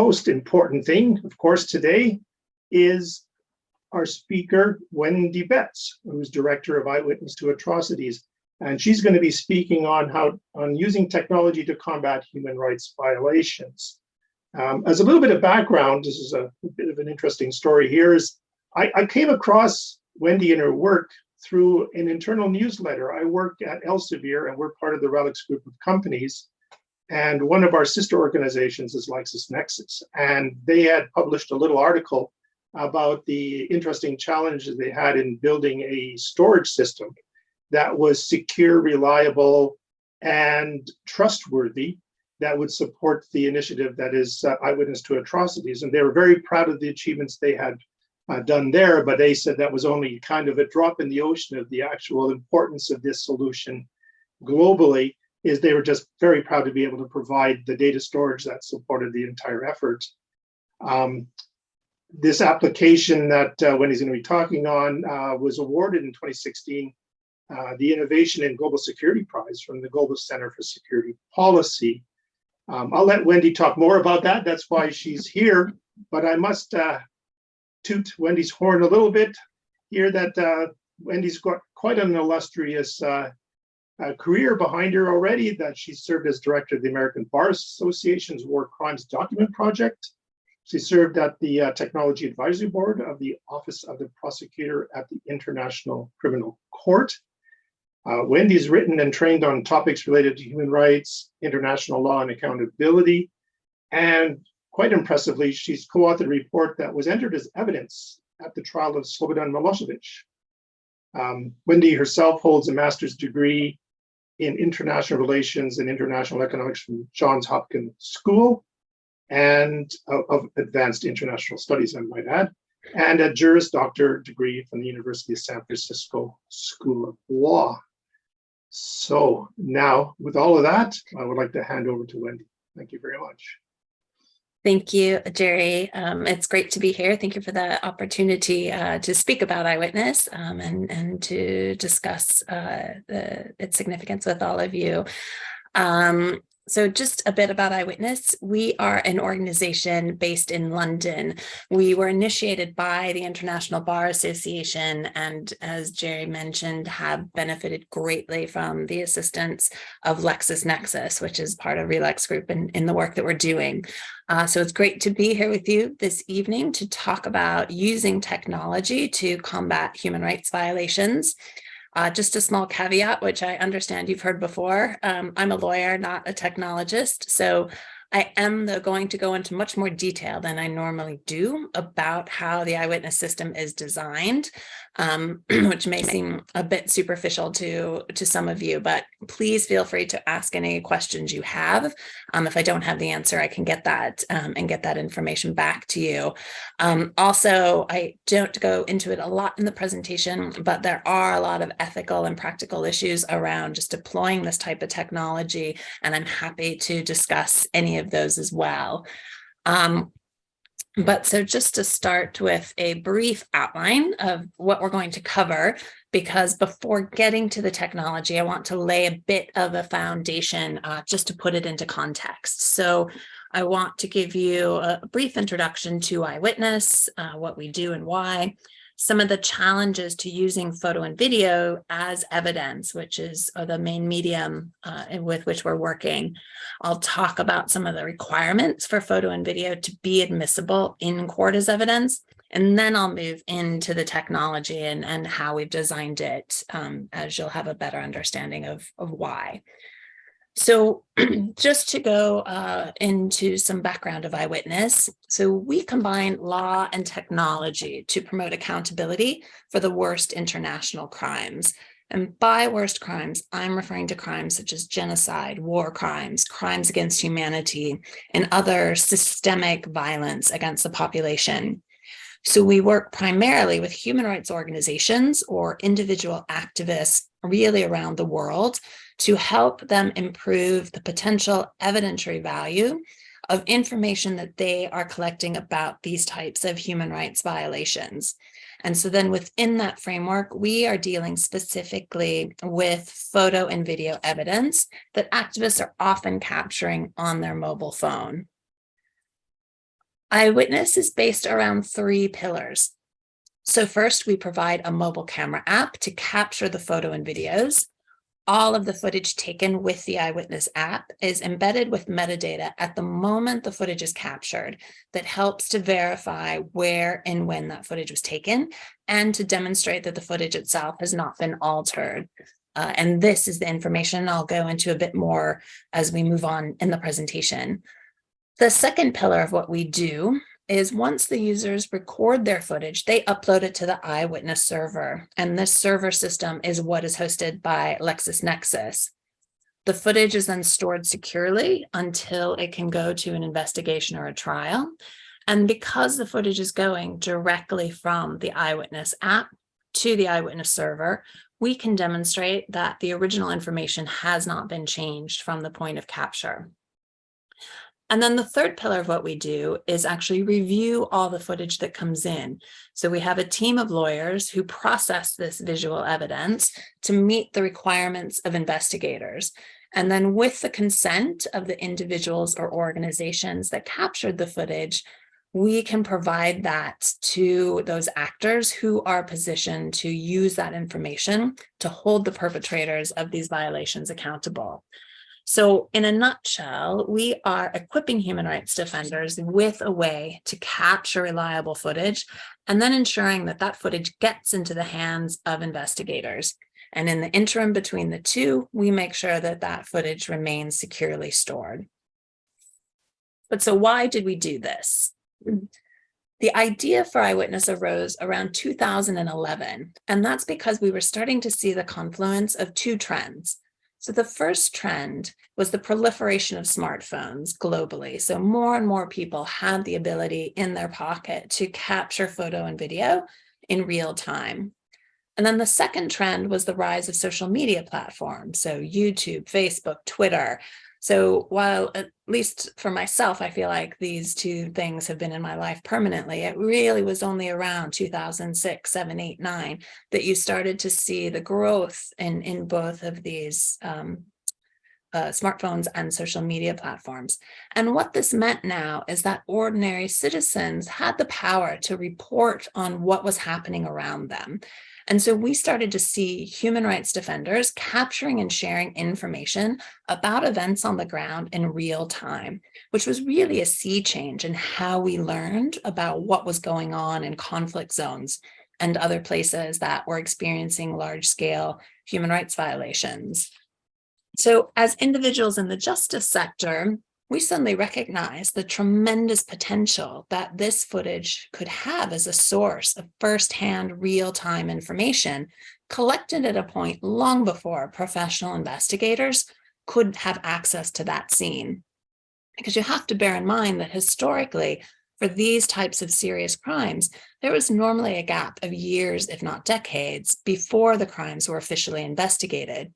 most important thing, of course, today is our speaker, Wendy Betts, who's director of Eyewitness to Atrocities. And she's going to be speaking on using technology to combat human rights violations. As a little bit of background, this is a bit of an interesting story here, is I came across Wendy and her work through an internal newsletter. I work at Elsevier, and we're part of the Relics group of companies. And one of our sister organizations is LexisNexis. And they had published a little article about the interesting challenges they had in building a storage system that was secure, reliable, and trustworthy, that would support the initiative that is Eyewitness to Atrocities. And they were very proud of the achievements they had done there, but they said that was only kind of a drop in the ocean of the actual importance of this solution globally, is they were just very proud to be able to provide the data storage that supported the entire effort. This application that Wendy's going to be talking on was awarded in 2016 the Innovation in Global Security Prize from the Global Center for Security Policy. I'll let Wendy talk more about that. That's why she's here. But I must toot Wendy's horn a little bit here, that Wendy's got quite an illustrious career behind her already, that she served as director of the American Bar Association's War Crimes Document Project. She served at the Technology Advisory Board of the Office of the Prosecutor at the International Criminal Court. Wendy's written and trained on topics related to human rights, international law, and accountability. And quite impressively, she's co-authored a report that was entered as evidence at the trial of Slobodan Milosevic. Wendy herself holds a master's degree in international relations and international economics from Johns Hopkins School, and of advanced international studies, I might add, and a Juris Doctor degree from the University of San Francisco School of Law. So now, with all of that, I would like to hand over to Wendy. Thank you very much. Thank you, Jerry. It's great to be here. Thank you for the opportunity to speak about Eyewitness and to discuss its significance with all of you. So just a bit about Eyewitness. We are an organization based in London. We were initiated by the International Bar Association, and as Jerry mentioned, have benefited greatly from the assistance of LexisNexis, which is part of Relics Group in the work that we're doing. So it's great to be here with you this evening to talk about using technology to combat human rights violations. Just a small caveat, which I understand you've heard before. I'm a lawyer, not a technologist, so I am going to go into much more detail than I normally do about how the Eyewitness system is designed, which may seem a bit superficial to some of you, but please feel free to ask any questions you have. If I don't have the answer, I can get that and get that information back to you. Also, I don't go into it a lot in the presentation, but there are a lot of ethical and practical issues around just deploying this type of technology, and I'm happy to discuss any of those as well. But so just to start with a brief outline of what we're going to cover, because before getting to the technology, I want to lay a bit of a foundation just to put it into context. So I want to give you a brief introduction to Eyewitness, what we do and why, some of the challenges to using photo and video as evidence, which is the main medium with which we're working. I'll talk about some of the requirements for photo and video to be admissible in court as evidence, and then I'll move into the technology and how we've designed it, as you'll have a better understanding of why. So just to go into some background of Eyewitness, so we combine law and technology to promote accountability for the worst international crimes. And by worst crimes, I'm referring to crimes such as genocide, war crimes, crimes against humanity, and other systemic violence against the population. So we work primarily with human rights organizations or individual activists really around the world to help them improve the potential evidentiary value of information that they are collecting about these types of human rights violations. And so then within that framework, we are dealing specifically with photo and video evidence that activists are often capturing on their mobile phone. Eyewitness is based around 3 pillars. So first, we provide a mobile camera app to capture the photo and videos. All of the footage taken with the Eyewitness app is embedded with metadata at the moment the footage is captured that helps to verify where and when that footage was taken and to demonstrate that the footage itself has not been altered. And this is the information I'll go into a bit more as we move on in the presentation. The second pillar of what we do is once the users record their footage, they upload it to the Eyewitness server. And this server system is what is hosted by LexisNexis. The footage is then stored securely until it can go to an investigation or a trial. And because the footage is going directly from the Eyewitness app to the Eyewitness server, we can demonstrate that the original information has not been changed from the point of capture. And then the third pillar of what we do is actually review all the footage that comes in. So we have a team of lawyers who process this visual evidence to meet the requirements of investigators. And then with the consent of the individuals or organizations that captured the footage, we can provide that to those actors who are positioned to use that information to hold the perpetrators of these violations accountable. So in a nutshell, we are equipping human rights defenders with a way to capture reliable footage and then ensuring that that footage gets into the hands of investigators. And in the interim between the two, we make sure that that footage remains securely stored. But so why did we do this? The idea for Eyewitness arose around 2011, and that's because we were starting to see the confluence of 2 trends. So the first trend was the proliferation of smartphones globally. So more and more people had the ability in their pocket to capture photo and video in real time. And then the second trend was the rise of social media platforms. So YouTube, Facebook, Twitter. So while at least for myself, I feel like these 2 things have been in my life permanently, it really was only around 2006, 7, 8, 9 that you started to see the growth in both of these smartphones and social media platforms. And what this meant now is that ordinary citizens had the power to report on what was happening around them. And so we started to see human rights defenders capturing and sharing information about events on the ground in real time, which was really a sea change in how we learned about what was going on in conflict zones and other places that were experiencing large-scale human rights violations. So as individuals in the justice sector, we suddenly recognize the tremendous potential that this footage could have as a source of firsthand real-time information collected at a point long before professional investigators could have access to that scene. Because you have to bear in mind that historically, for these types of serious crimes, there was normally a gap of years, if not decades, before the crimes were officially investigated.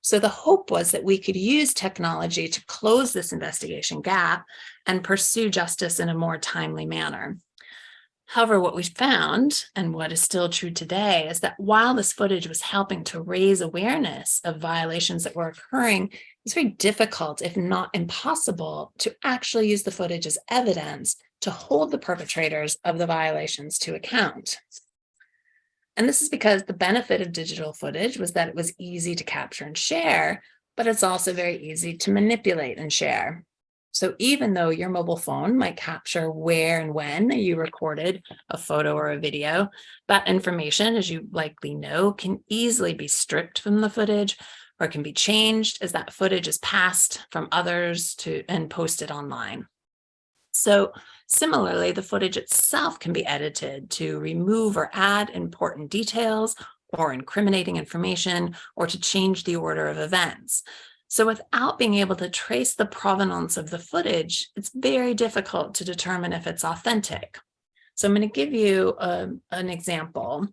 So the hope was that we could use technology to close this investigation gap and pursue justice in a more timely manner. However, what we found, and what is still true today, is that while this footage was helping to raise awareness of violations that were occurring, it's very difficult, if not impossible, to actually use the footage as evidence to hold the perpetrators of the violations to account. And this is because the benefit of digital footage was that it was easy to capture and share, but it's also very easy to manipulate and share. So even though your mobile phone might capture where and when you recorded a photo or a video, that information, as you likely know, can easily be stripped from the footage or can be changed as that footage is passed from others to and posted online. So similarly, the footage itself can be edited to remove or add important details or incriminating information or to change the order of events. So without being able to trace the provenance of the footage, it's very difficult to determine if it's authentic. So I'm going to give you an example.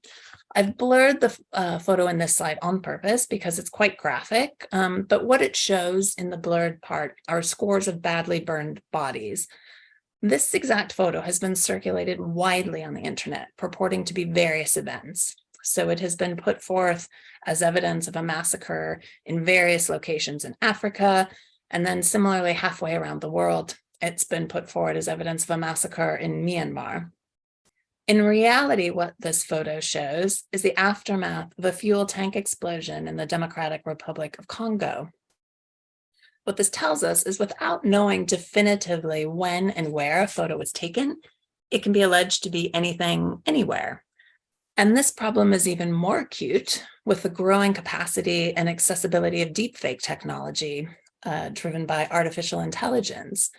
I've blurred the photo in this slide on purpose because it's quite graphic, but what it shows in the blurred part are scores of badly burned bodies. This exact photo has been circulated widely on the internet, purporting to be various events. So it has been put forth as evidence of a massacre in various locations in Africa, and then similarly halfway around the world it's been put forward as evidence of a massacre in Myanmar. In reality, what this photo shows is the aftermath of a fuel tank explosion in the Democratic Republic of Congo. What this tells us is without knowing definitively when and where a photo was taken, it can be alleged to be anything, anywhere. And this problem is even more acute with the growing capacity and accessibility of deepfake technology driven by artificial intelligence.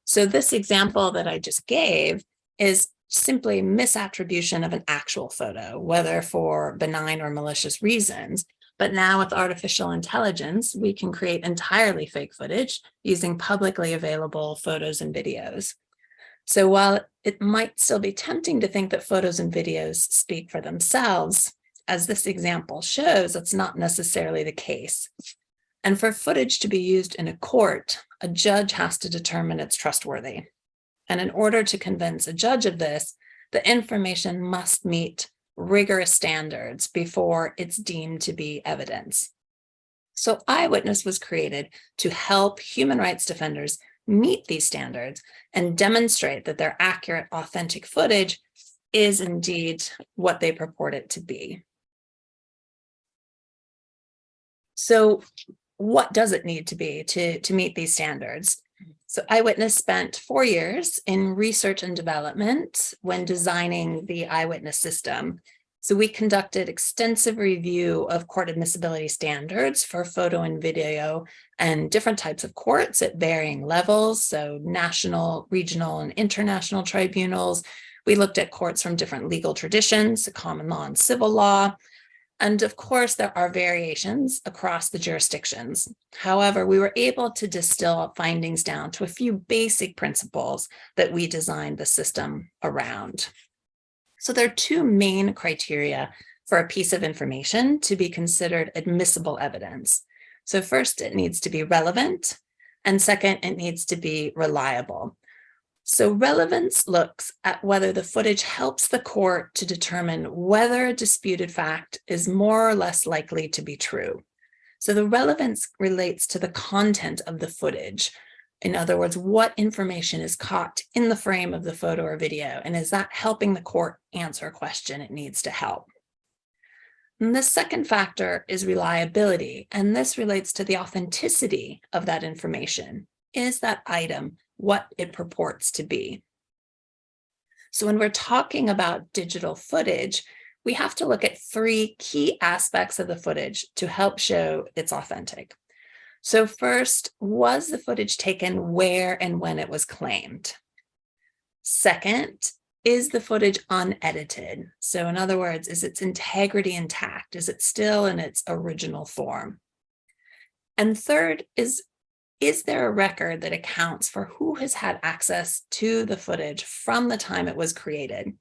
So this example that I just gave is simply misattribution of an actual photo, whether for benign or malicious reasons. But now with artificial intelligence, we can create entirely fake footage using publicly available photos and videos. So while it might still be tempting to think that photos and videos speak for themselves, as this example shows, that's not necessarily the case. And for footage to be used in a court, a judge has to determine it's trustworthy. And in order to convince a judge of this, the information must meet rigorous standards before it's deemed to be evidence. So Eyewitness was created to help human rights defenders meet these standards and demonstrate that their accurate, authentic footage is indeed what they purport it to be. So what does it need to be to meet these standards? So Eyewitness spent 4 years in research and development when designing the Eyewitness system. So we conducted extensive review of court admissibility standards for photo and video and different types of courts at varying levels, so national, regional, and international tribunals. We looked at courts from different legal traditions, common law and civil law. And of course, there are variations across the jurisdictions. However, we were able to distill findings down to a few basic principles that we designed the system around. So there are two main criteria for a piece of information to be considered admissible evidence. So first, it needs to be relevant, and second, it needs to be reliable. So relevance looks at whether the footage helps the court to determine whether a disputed fact is more or less likely to be true. So the relevance relates to the content of the footage. In other words, what information is caught in the frame of the photo or video, and is that helping the court answer a question it needs to help? And the second factor is reliability, and this relates to the authenticity of that information. Is that item what it purports to be? So when we're talking about digital footage, we have to look at 3 key aspects of the footage to help show it's authentic. So first, was the footage taken where and when it was claimed? Second, is the footage unedited? So in other words, is its integrity intact? Is it still in its original form? And third, is there a record that accounts for who has had access to the footage from the time it was created?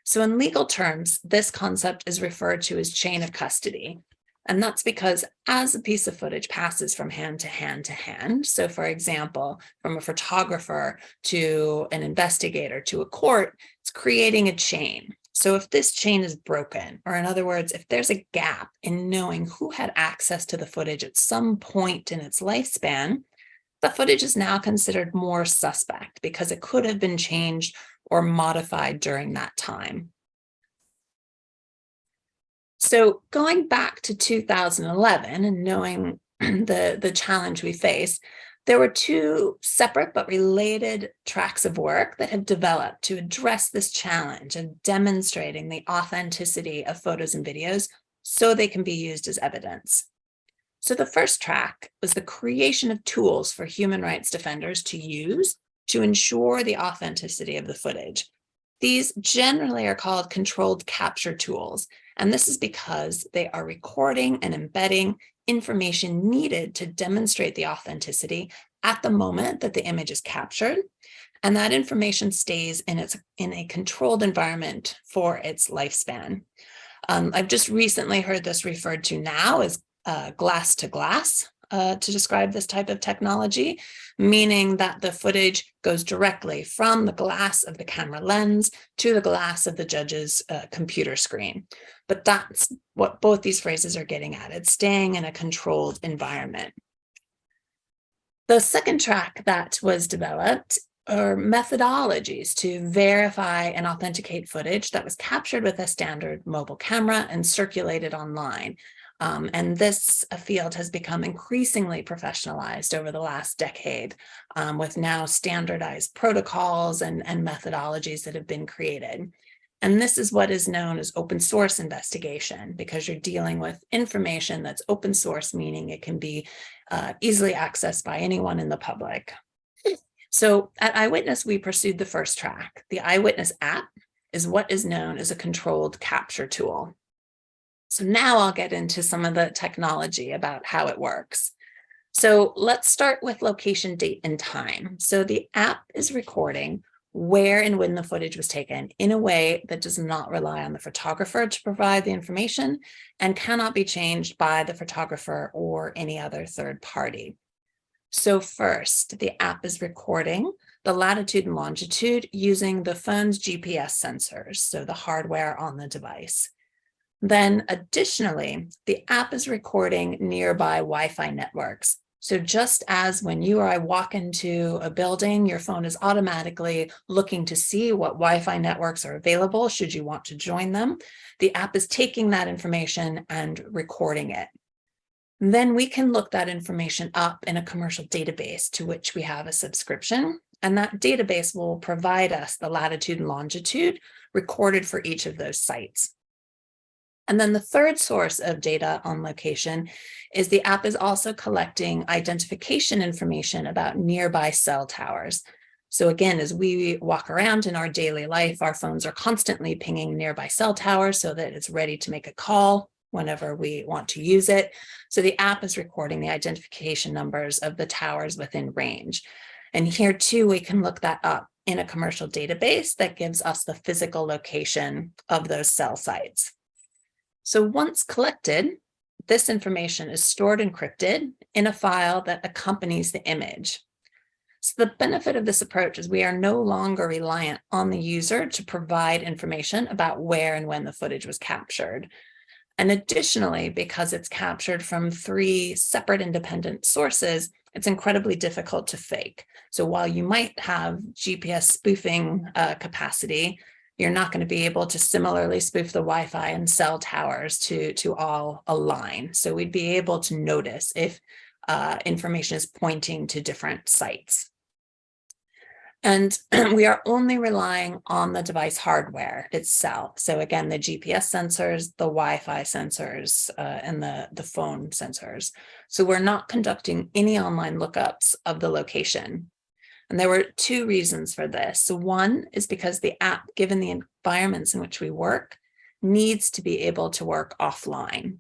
So in legal terms, this concept is referred to as chain of custody. And that's because as a piece of footage passes from hand to hand to hand, so for example, from a photographer to an investigator to a court, it's creating a chain. So if this chain is broken, or in other words, if there's a gap in knowing who had access to the footage at some point in its lifespan, the footage is now considered more suspect because it could have been changed or modified during that time. So going back to 2011 and knowing the challenge we face, there were 2 separate but related tracks of work that have developed to address this challenge of demonstrating the authenticity of photos and videos so they can be used as evidence. So the first track was the creation of tools for human rights defenders to use to ensure the authenticity of the footage. These generally are called controlled capture tools, and this is because they are recording and embedding information needed to demonstrate the authenticity at the moment that the image is captured, and that information stays in a controlled environment for its lifespan. I've just recently heard this referred to now as glass to glass to describe this type of technology, meaning that the footage goes directly from the glass of the camera lens to the glass of the judge's computer screen. But that's what both these phrases are getting at. It's staying in a controlled environment. The second track that was developed are methodologies to verify and authenticate footage that was captured with a standard mobile camera and circulated online. And this field has become increasingly professionalized over the last decade, with now standardized protocols and methodologies that have been created. And this is what is known as open source investigation, because you're dealing with information that's open source, meaning it can be easily accessed by anyone in the public. So at Eyewitness, we pursued the first track. The Eyewitness app is what is known as a controlled capture tool. So now I'll get into some of the technology about how it works. So let's start with location, date, and time. So the app is recording where and when the footage was taken in a way that does not rely on the photographer to provide the information and cannot be changed by the photographer or any other third party. So first, the app is recording the latitude and longitude using the phone's GPS sensors, so the hardware on the device. Then additionally, the app is recording nearby Wi-Fi networks. So just as when you or I walk into a building, your phone is automatically looking to see what Wi-Fi networks are available should you want to join them, the app is taking that information and recording it. Then we can look that information up in a commercial database to which we have a subscription, and that database will provide us the latitude and longitude recorded for each of those sites. And then the third source of data on location is the app is also collecting identification information about nearby cell towers. So again, as we walk around in our daily life, our phones are constantly pinging nearby cell towers so that it's ready to make a call whenever we want to use it. So the app is recording the identification numbers of the towers within range. And here too, we can look that up in a commercial database that gives us the physical location of those cell sites. So once collected, this information is stored encrypted in a file that accompanies the image. So the benefit of this approach is we are no longer reliant on the user to provide information about where and when the footage was captured. And additionally, because it's captured from 3 separate independent sources, it's incredibly difficult to fake. So while you might have GPS spoofing capacity, you're not going to be able to similarly spoof the Wi-Fi and cell towers to all align. So we'd be able to notice if information is pointing to different sites. And we are only relying on the device hardware itself. So again, the GPS sensors, the Wi-Fi sensors, and the phone sensors. So we're not conducting any online lookups of the location. And there were 2 reasons for this. So one is because the app, given the environments in which we work, needs to be able to work offline.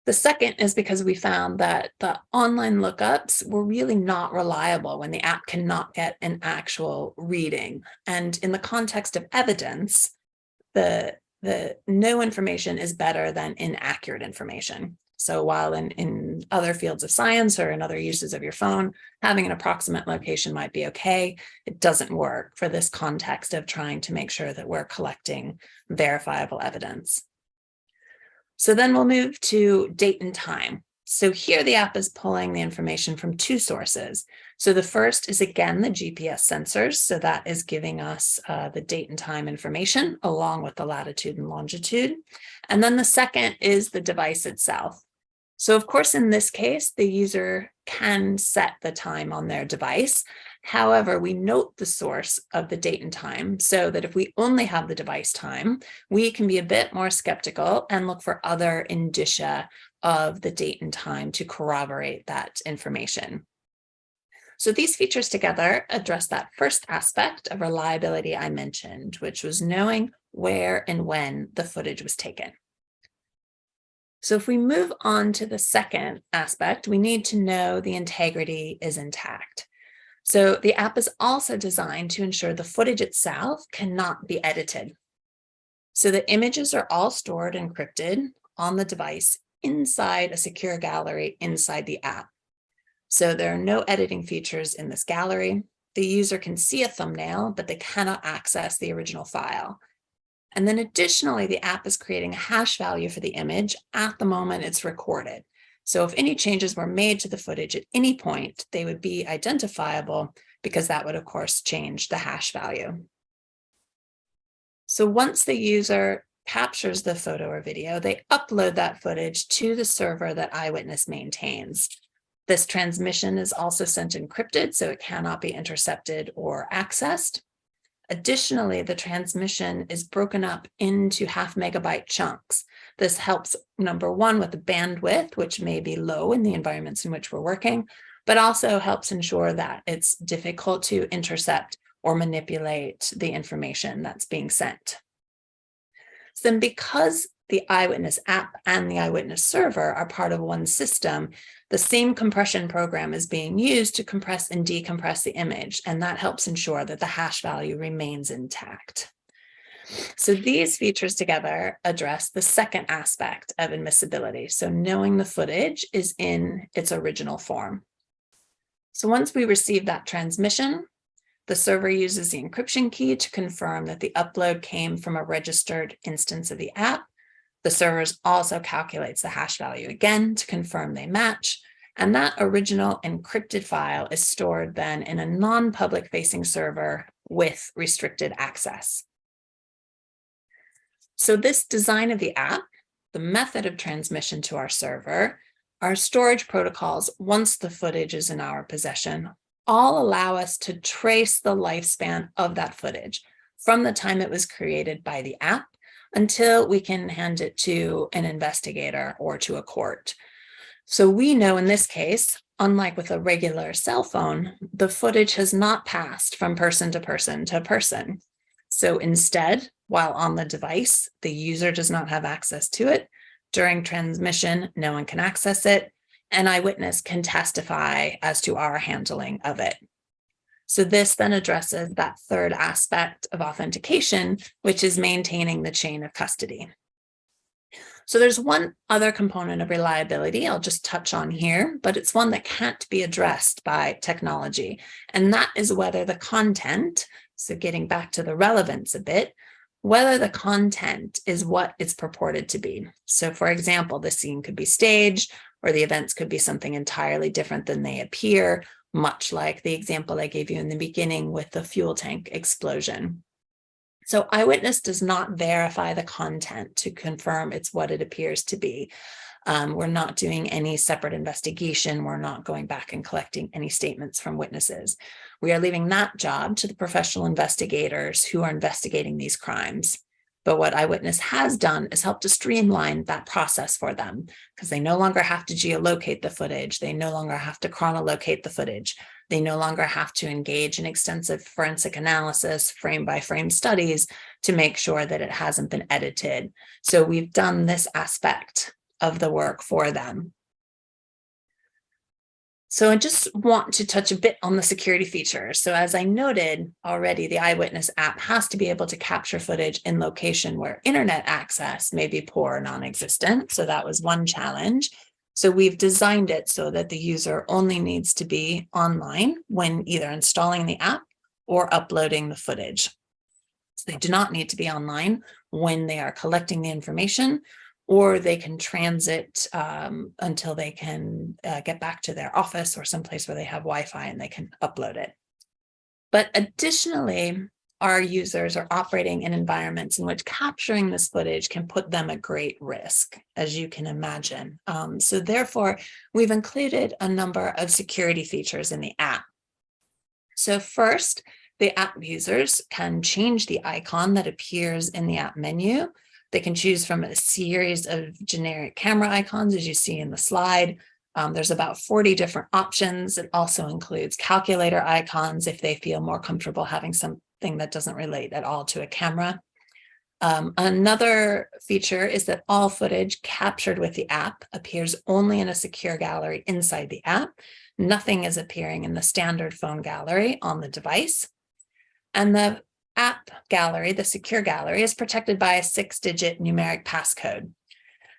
The second is because we found that the online lookups were really not reliable when the app cannot get an actual reading. And in the context of evidence, the no information is better than inaccurate information. So while in other fields of science or in other uses of your phone, having an approximate location might be okay, it doesn't work for this context of trying to make sure that we're collecting verifiable evidence. So then we'll move to date and time. So here the app is pulling the information from 2 sources. So the first is again the GPS sensors. So that is giving us the date and time information along with the latitude and longitude. And then the second is the device itself. So of course, in this case, the user can set the time on their device. However, we note the source of the date and time so that if we only have the device time, we can be a bit more skeptical and look for other indicia of the date and time to corroborate that information. So these features together address that first aspect of reliability I mentioned, which was knowing where and when the footage was taken. So if we move on to the second aspect, we need to know the integrity is intact. So the app is also designed to ensure the footage itself cannot be edited. So the images are all stored encrypted on the device inside a secure gallery inside the app. So there are no editing features in this gallery. The user can see a thumbnail, but they cannot access the original file. And then additionally, the app is creating a hash value for the image at the moment it's recorded. So if any changes were made to the footage at any point, they would be identifiable because that would, of course, change the hash value. So once the user captures the photo or video, they upload that footage to the server that Eyewitness maintains. This transmission is also sent encrypted, so it cannot be intercepted or accessed. Additionally, the transmission is broken up into 0.5 megabyte chunks. This helps, number one, with the bandwidth, which may be low in the environments in which we're working, but also helps ensure that it's difficult to intercept or manipulate the information that's being sent. So then, because the Eyewitness app and the Eyewitness server are part of one system, the same compression program is being used to compress and decompress the image, and that helps ensure that the hash value remains intact. So these features together address the second aspect of admissibility, so knowing the footage is in its original form. So once we receive that transmission, the server uses the encryption key to confirm that the upload came from a registered instance of the app. The server also calculates the hash value again to confirm they match. And that original encrypted file is stored then in a non-public facing server with restricted access. So this design of the app, the method of transmission to our server, our storage protocols, once the footage is in our possession, all allow us to trace the lifespan of that footage from the time it was created by the app until we can hand it to an investigator or to a court. So we know in this case, unlike with a regular cell phone, the footage has not passed from person to person to person. So instead, while on the device, the user does not have access to it. During transmission, no one can access it. An eyewitness can testify as to our handling of it. So this then addresses that third aspect of authentication, which is maintaining the chain of custody. So there's one other component of reliability I'll just touch on here, but it's one that can't be addressed by technology, and that is whether the content, so getting back to the relevance a bit, whether the content is what it's purported to be. So for example, the scene could be staged, or the events could be something entirely different than they appear, much like the example I gave you in the beginning with the fuel tank explosion. So Eyewitness does not verify the content to confirm it's what it appears to be. We're not doing any separate investigation. We're not going back and collecting any statements from witnesses. We are leaving that job to the professional investigators who are investigating these crimes. But what Eyewitness has done is help to streamline that process for them, because they no longer have to geolocate the footage. They no longer have to chronolocate the footage. They no longer have to engage in extensive forensic analysis, frame by frame studies to make sure that it hasn't been edited. So we've done this aspect of the work for them. So I just want to touch a bit on the security features. So as I noted already, the Eyewitness app has to be able to capture footage in location where internet access may be poor or non-existent. So that was one challenge. So we've designed it so that the user only needs to be online when either installing the app or uploading the footage. So they do not need to be online when they are collecting the information, or they can transit until they can get back to their office or someplace where they have Wi-Fi and they can upload it. But additionally, our users are operating in environments in which capturing this footage can put them at great risk, as you can imagine. So therefore, we've included a number of security features in the app. So first, the app users can change the icon that appears in the app menu. They can choose from a series of generic camera icons, as you see in the slide. There's about 40 different options. It also includes calculator icons if they feel more comfortable having something that doesn't relate at all to a camera. Another feature is that all footage captured with the app appears only in a secure gallery inside the app. Nothing is appearing in the standard phone gallery on the device. And the app gallery, the secure gallery, is protected by a 6-digit numeric passcode.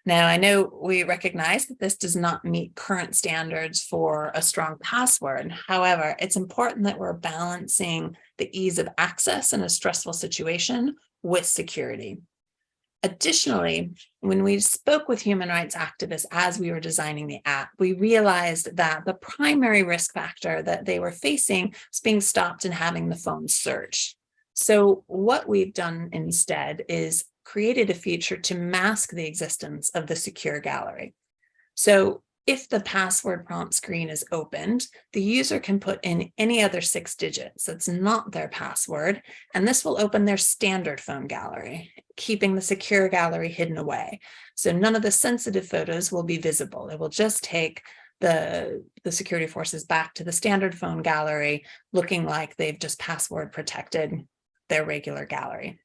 Now, I know we recognize that this does not meet current standards for a strong password. However, it's important that we're balancing the ease of access in a stressful situation with security. Additionally, when we spoke with human rights activists as we were designing the app, we realized that the primary risk factor that they were facing was being stopped and having the phone searched. So what we've done instead is created a feature to mask the existence of the secure gallery. So if the password prompt screen is opened, the user can put in any other 6 digits that's not their password, and this will open their standard phone gallery, keeping the secure gallery hidden away. So none of the sensitive photos will be visible. It will just take the security forces back to the standard phone gallery, looking like they've just password protected their regular gallery.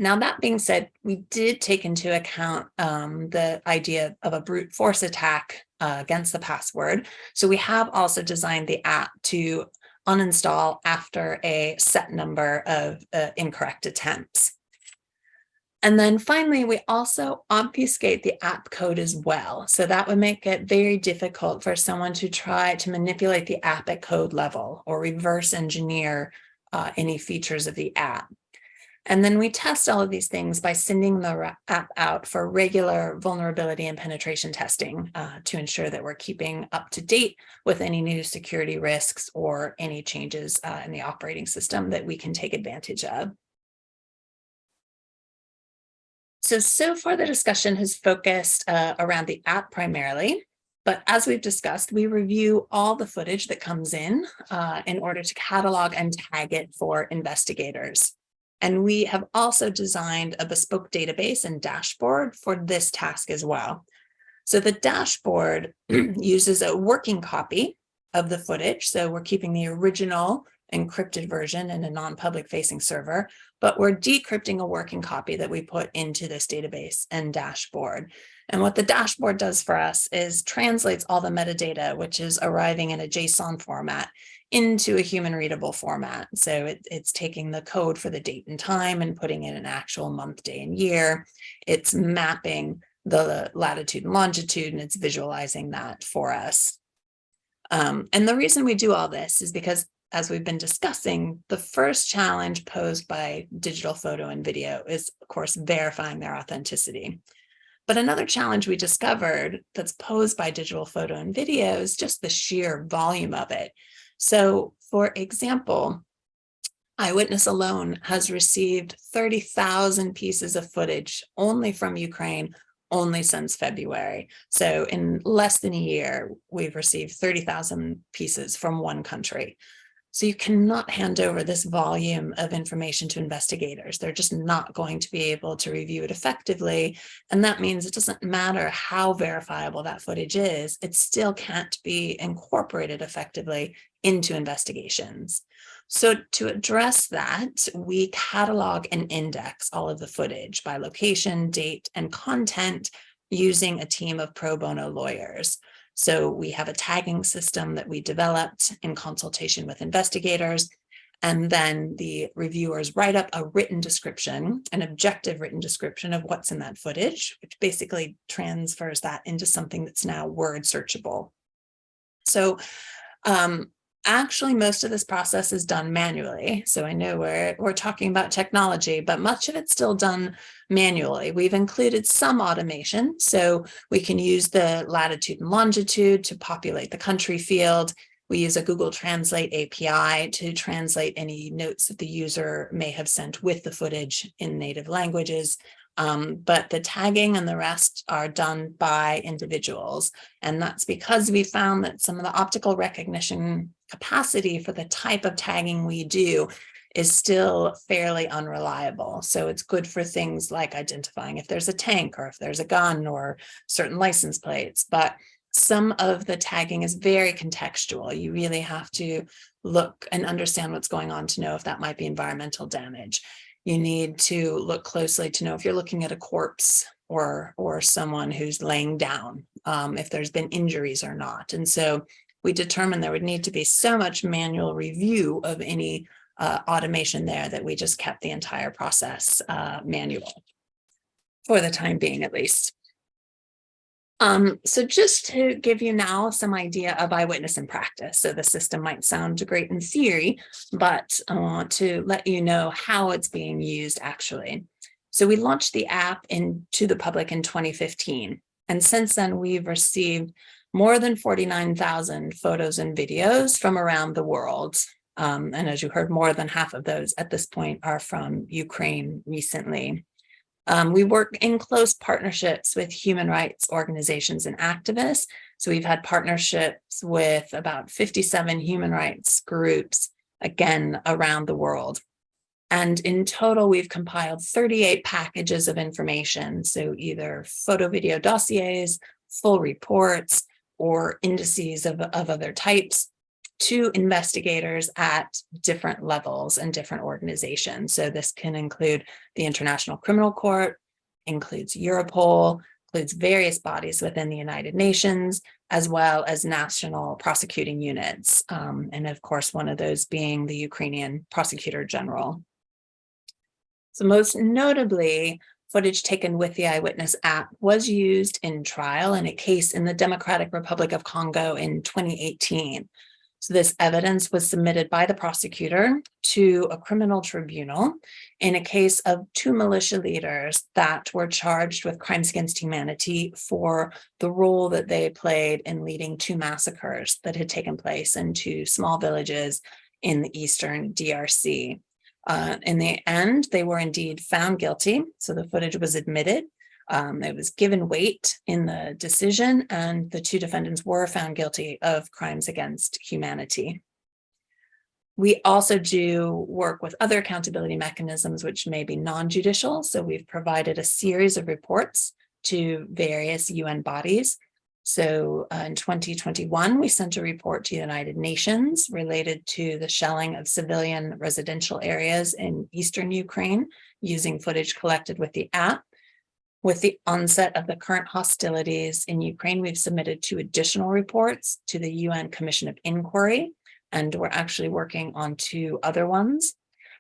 Now, that being said, we did take into account the idea of a brute force attack against the password. So we have also designed the app to uninstall after a set number of incorrect attempts. And then finally, we also obfuscate the app code as well. So that would make it very difficult for someone to try to manipulate the app at code level or reverse engineer any features of the app. And then we test all of these things by sending the app out for regular vulnerability and penetration testing to ensure that we're keeping up to date with any new security risks or any changes in the operating system that we can take advantage of. So far the discussion has focused around the app primarily, but as we've discussed, we review all the footage that comes in order to catalog and tag it for investigators. And we have also designed a bespoke database and dashboard for this task as well. So the dashboard uses a working copy of the footage. So we're keeping the original encrypted version in a non-public facing server, but we're decrypting a working copy that we put into this database and dashboard. And what the dashboard does for us is translates all the metadata, which is arriving in a JSON format, into a human readable format. So it's taking the code for the date and time and putting in an actual month, day, and year. It's mapping the latitude and longitude, and it's visualizing that for us. And the reason we do all this is because, as we've been discussing, the first challenge posed by digital photo and video is, of course, verifying their authenticity. But another challenge we discovered that's posed by digital photo and video is just the sheer volume of it. So, for example, Eyewitness alone has received 30,000 pieces of footage only from Ukraine, only since February. So in less than a year, we've received 30,000 pieces from one country. So you cannot hand over this volume of information to investigators. They're just not going to be able to review it effectively. And that means it doesn't matter how verifiable that footage is, it still can't be incorporated effectively into investigations. So to address that, we catalog and index all of the footage by location, date, and content using a team of pro bono lawyers. So we have a tagging system that we developed in consultation with investigators, and then the reviewers write up a written description, an objective written description of what's in that footage, which basically transfers that into something that's now word searchable. So actually, most of this process is done manually. So I know we're talking about technology, but much of it's still done manually. We've included some automation, so we can use the latitude and longitude to populate the country field. We use a Google Translate API to translate any notes that the user may have sent with the footage in native languages. But the tagging and the rest are done by individuals. And that's because we found that some of the optical recognition capacity for the type of tagging we do is still fairly unreliable. So it's good for things like identifying if there's a tank or if there's a gun or certain license plates. But some of the tagging is very contextual. You really have to look and understand what's going on to know if that might be environmental damage. You need to look closely to know if you're looking at a corpse or someone who's laying down, if there's been injuries or not. And so we determined there would need to be so much manual review of any automation there that we just kept the entire process manual for the time being, at least. So just to give you now some idea of Eyewitness in practice. So the system might sound great in theory, but I want to let you know how it's being used actually. So we launched the app to the public in 2015. And since then, we've received more than 49,000 photos and videos from around the world. And as you heard, more than half of those at this point are from Ukraine recently. We work in close partnerships with human rights organizations and activists. So we've had partnerships with about 57 human rights groups, again, around the world. And in total, we've compiled 38 packages of information. So either photo video dossiers, full reports, or indices of other types to investigators at different levels and different organizations. So this can include the International Criminal Court, includes Europol, includes various bodies within the United Nations, as well as national prosecuting units. And of course, one of those being the Ukrainian Prosecutor General. So most notably, footage taken with the Eyewitness app was used in trial in a case in the Democratic Republic of Congo in 2018. So this evidence was submitted by the prosecutor to a criminal tribunal in a case of 2 militia leaders that were charged with crimes against humanity for the role that they played in leading 2 massacres that had taken place in 2 small villages in the eastern DRC. In the end, they were indeed found guilty, so the footage was admitted. It was given weight in the decision, and the 2 defendants were found guilty of crimes against humanity. We also do work with other accountability mechanisms, which may be non-judicial. So we've provided a series of reports to various UN bodies. So in 2021, we sent a report to the United Nations related to the shelling of civilian residential areas in eastern Ukraine using footage collected with the app. With the onset of the current hostilities in Ukraine, we've submitted 2 additional reports to the UN Commission of Inquiry, and we're actually working on 2 other ones.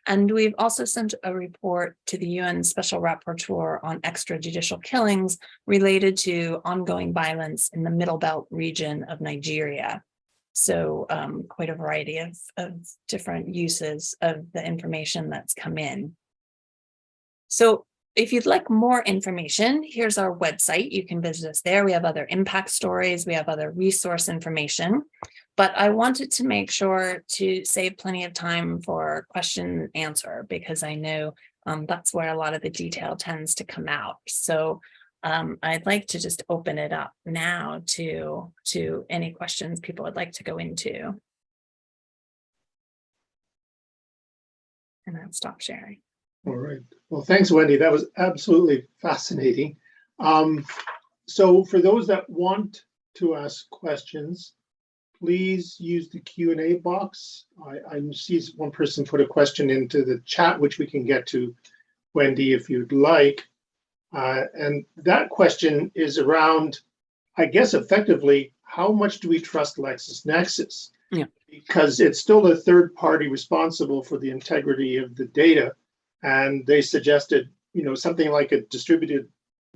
And we've also sent a report to the UN Special Rapporteur on extrajudicial killings related to ongoing violence in the Middle Belt region of Nigeria. So quite a variety of different uses of the information that's come in. So if you'd like more information, here's our website. You can visit us there. We have other impact stories. We have other resource information. But I wanted to make sure to save plenty of time for question and answer, because I know that's where a lot of the detail tends to come out. So I'd like to just open it up now to any questions people would like to go into. And I'll stop sharing. All right. Well, thanks, Wendy. That was absolutely fascinating. So for those that want to ask questions, please use the Q&A box. I see one person put a question into the chat, which we can get to, Wendy, if you'd like. And that question is around, I guess, effectively, how much do we trust LexisNexis? Yeah. Because it's still a third party responsible for the integrity of the data. And they suggested, something like a distributed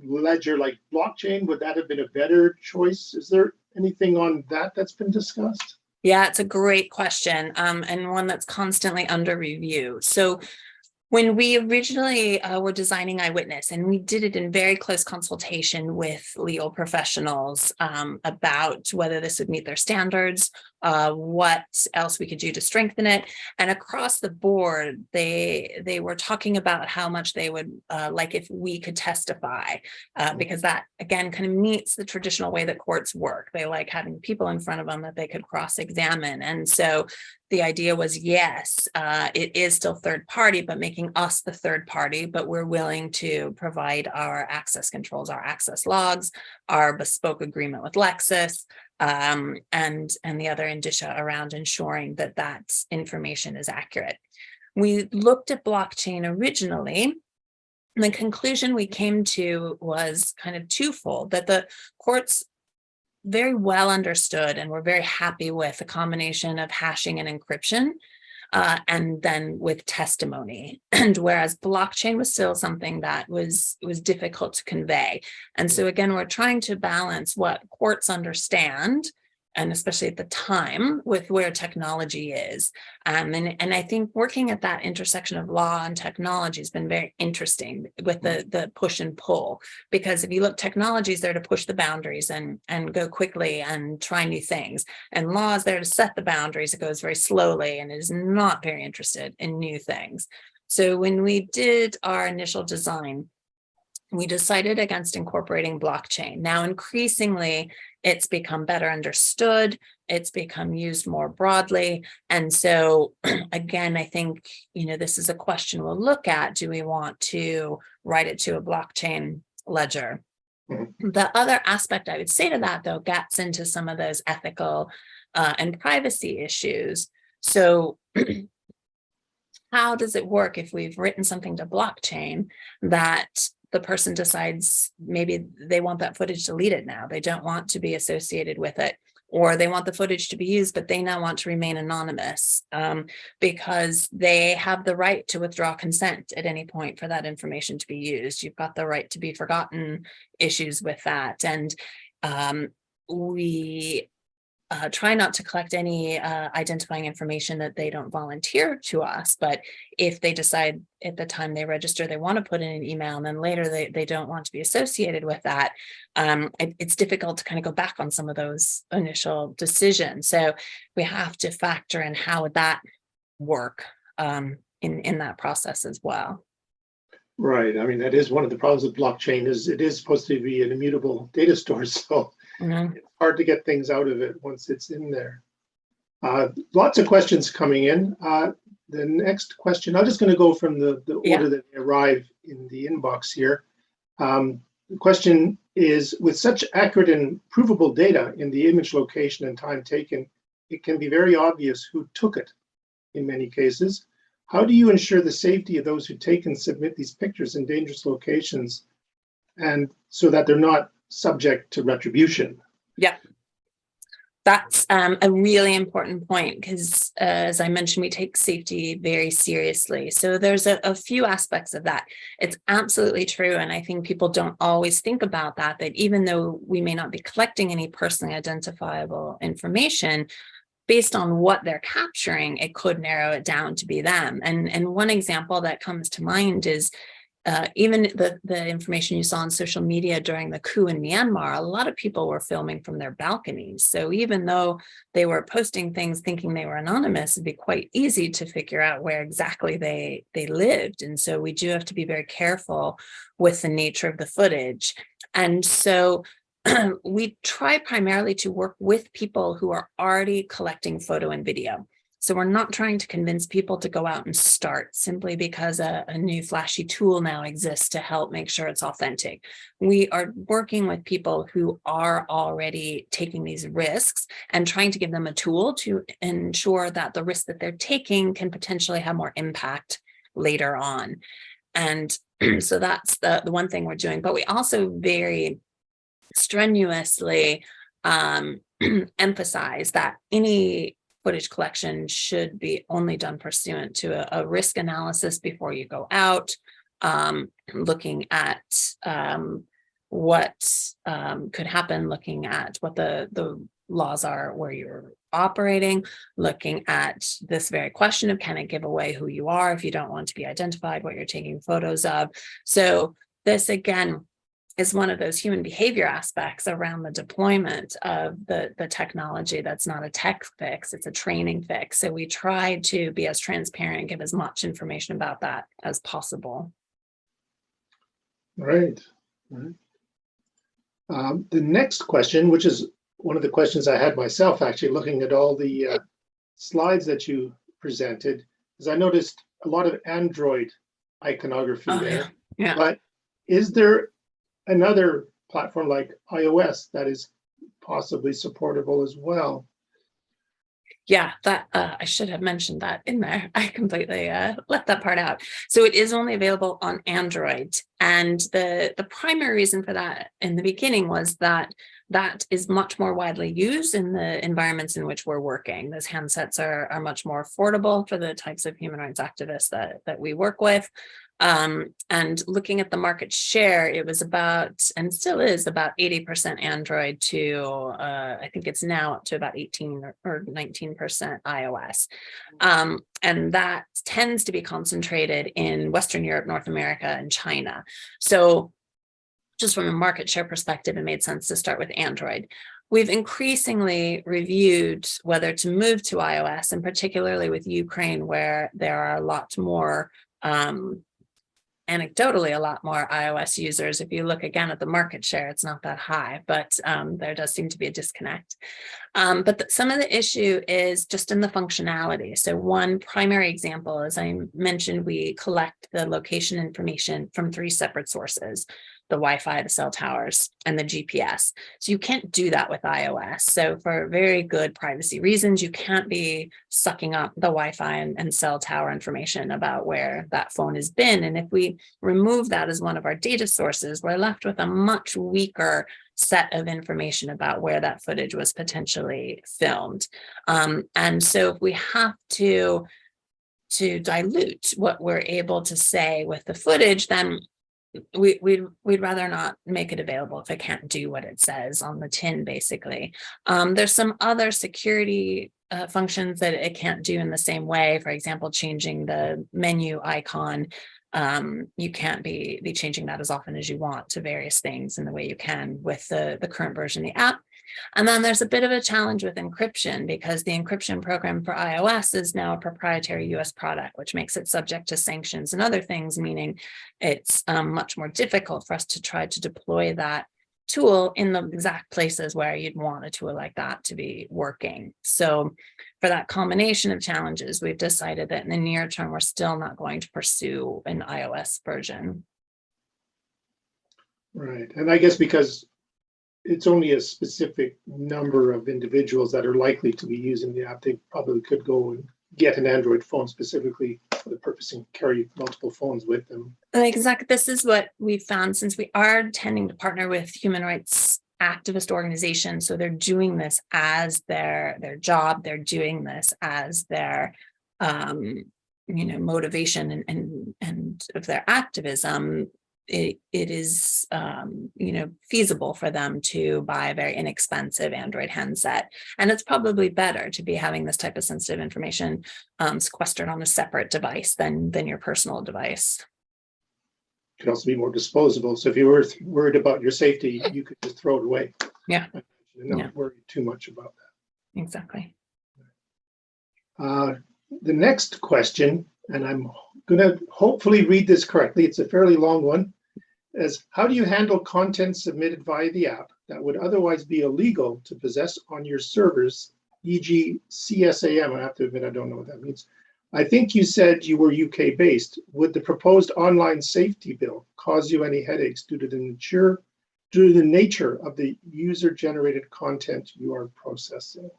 ledger like blockchain. Would that have been a better choice? Is there anything on that that's been discussed? Yeah, it's a great question, and one that's constantly under review. So when we originally were designing Eyewitness, and we did it in very close consultation with legal professionals about whether this would meet their standards, what else we could do to strengthen it. And across the board, they were talking about how much they would like if we could testify, because that, again, kind of meets the traditional way that courts work. They like having people in front of them that they could cross-examine. And so the idea was, yes, it is still third party, but making us the third party, but we're willing to provide our access controls, our access logs, our bespoke agreement with Lexis, and the other indicia around ensuring that that information is accurate. We looked at blockchain originally, and the conclusion we came to was kind of twofold, that the courts very well understood and were very happy with a combination of hashing and encryption, and then with testimony. And whereas blockchain was still something that was difficult to convey. And so again, we're trying to balance what courts understand and especially at the time with where technology is. And I think working at that intersection of law and technology has been very interesting with the push and pull, because if you look, technology is there to push the boundaries and go quickly and try new things. And law is there to set the boundaries. It goes very slowly and is not very interested in new things. So when we did our initial design, we decided against incorporating blockchain. Now, increasingly, it's become better understood. It's become used more broadly. And so, again, I think, this is a question we'll look at. Do we want to write it to a blockchain ledger? Mm-hmm. The other aspect I would say to that, though, gets into some of those ethical and privacy issues. So, how does it work if we've written something to blockchain that the person decides maybe they want that footage deleted now? They don't want to be associated with it, or they want the footage to be used, but they now want to remain anonymous because they have the right to withdraw consent at any point for that information to be used. You've got the right to be forgotten issues with that. And we try not to collect any identifying information that they don't volunteer to us. But if they decide at the time they register, they want to put in an email, and then later they don't want to be associated with that, it's difficult to kind of go back on some of those initial decisions. So we have to factor in how would that work in that process as well. Right. I mean, that is one of the problems with blockchain is it is supposed to be an immutable data store. So it's hard to get things out of it once it's in there. Lots of questions coming in. The next question, I'm just going to go from the order that they arrive in the inbox here. The question is, with such accurate and provable data in the image location and time taken, it can be very obvious who took it in many cases. How do you ensure the safety of those who take and submit these pictures in dangerous locations, and so that they're not subject to retribution? Yeah, that's a really important point, because as I mentioned, we take safety very seriously. So there's a few aspects of that. It's absolutely true. And I think people don't always think about that even though we may not be collecting any personally identifiable information, based on what they're capturing, it could narrow it down to be them. And one example that comes to mind is even the information you saw on social media during the coup in Myanmar. A lot of people were filming from their balconies. So even though they were posting things thinking they were anonymous, it'd be quite easy to figure out where exactly they lived. And so we do have to be very careful with the nature of the footage. And so we try primarily to work with people who are already collecting photo and video. So we're not trying to convince people to go out and start simply because a new flashy tool now exists to help make sure it's authentic. We are working with people who are already taking these risks and trying to give them a tool to ensure that the risk that they're taking can potentially have more impact later on. And so that's the one thing we're doing. But we also very strenuously emphasize that any footage collection should be only done pursuant to a risk analysis before you go out, looking at what could happen, looking at what the laws are where you're operating, looking at this very question of, can it give away who you are if you don't want to be identified, what you're taking photos of. So this, again, is one of those human behavior aspects around the deployment of the technology. That's not a tech fix, it's a training fix. So we try to be as transparent and give as much information about that as possible. Right. The next question, which is one of the questions I had myself, actually looking at all the slides that you presented, is I noticed a lot of Android iconography there. Yeah. But is there another platform like iOS that is possibly supportable as well? Yeah, that I should have mentioned that in there. I completely left that part out. So it is only available on Android. And the primary reason for that in the beginning was that is much more widely used in the environments in which we're working. Those handsets are much more affordable for the types of human rights activists that we work with. And looking at the market share, it was about, and still is about 80% Android to, I think it's now up to about 18 or 19% iOS. And that tends to be concentrated in Western Europe, North America, and China. So just from a market share perspective, it made sense to start with Android. We've increasingly reviewed whether to move to iOS, and particularly with Ukraine, where there are a lot more, anecdotally, a lot more iOS users. If you look again at the market share, it's not that high, but there does seem to be a disconnect. But some of the issue is just in the functionality. So one primary example, as I mentioned, we collect the location information from 3 separate sources: the Wi-Fi, the cell towers, and the GPS. So you can't do that with iOS. So for very good privacy reasons, you can't be sucking up the Wi-Fi and cell tower information about where that phone has been. And if we remove that as one of our data sources, we're left with a much weaker set of information about where that footage was potentially filmed. And so if we have to dilute what we're able to say with the footage, then we'd rather not make it available if it can't do what it says on the tin, basically. There's some other security functions that it can't do in the same way. For example, changing the menu icon. You can't be changing that as often as you want to various things in the way you can with the current version of the app. And then there's a bit of a challenge with encryption, because the encryption program for iOS is now a proprietary US product, which makes it subject to sanctions and other things, meaning it's much more difficult for us to try to deploy that tool in the exact places where you'd want a tool like that to be working. So for that combination of challenges, we've decided that in the near term, we're still not going to pursue an iOS version. Right. And I guess because it's only a specific number of individuals that are likely to be using the app, they probably could go and get an Android phone specifically for the purpose and carry multiple phones with them. Exactly. This is what we found, since we are tending to partner with human rights activist organizations. So they're doing this as their job. They're doing this as their motivation and of their activism. It is feasible for them to buy a very inexpensive Android handset, and it's probably better to be having this type of sensitive information sequestered on a separate device than your personal device. Could also be more disposable. So if you were worried about your safety, you could just throw it away. Yeah. And not worry too much about that. Exactly. The next question, and I'm going to hopefully read this correctly, it's a fairly long one, is how do you handle content submitted via the app that would otherwise be illegal to possess on your servers, e.g. CSAM? I have to admit, I don't know what that means. I think you said you were UK based. Would the proposed online safety bill cause you any headaches due to the nature of the user generated content you are processing?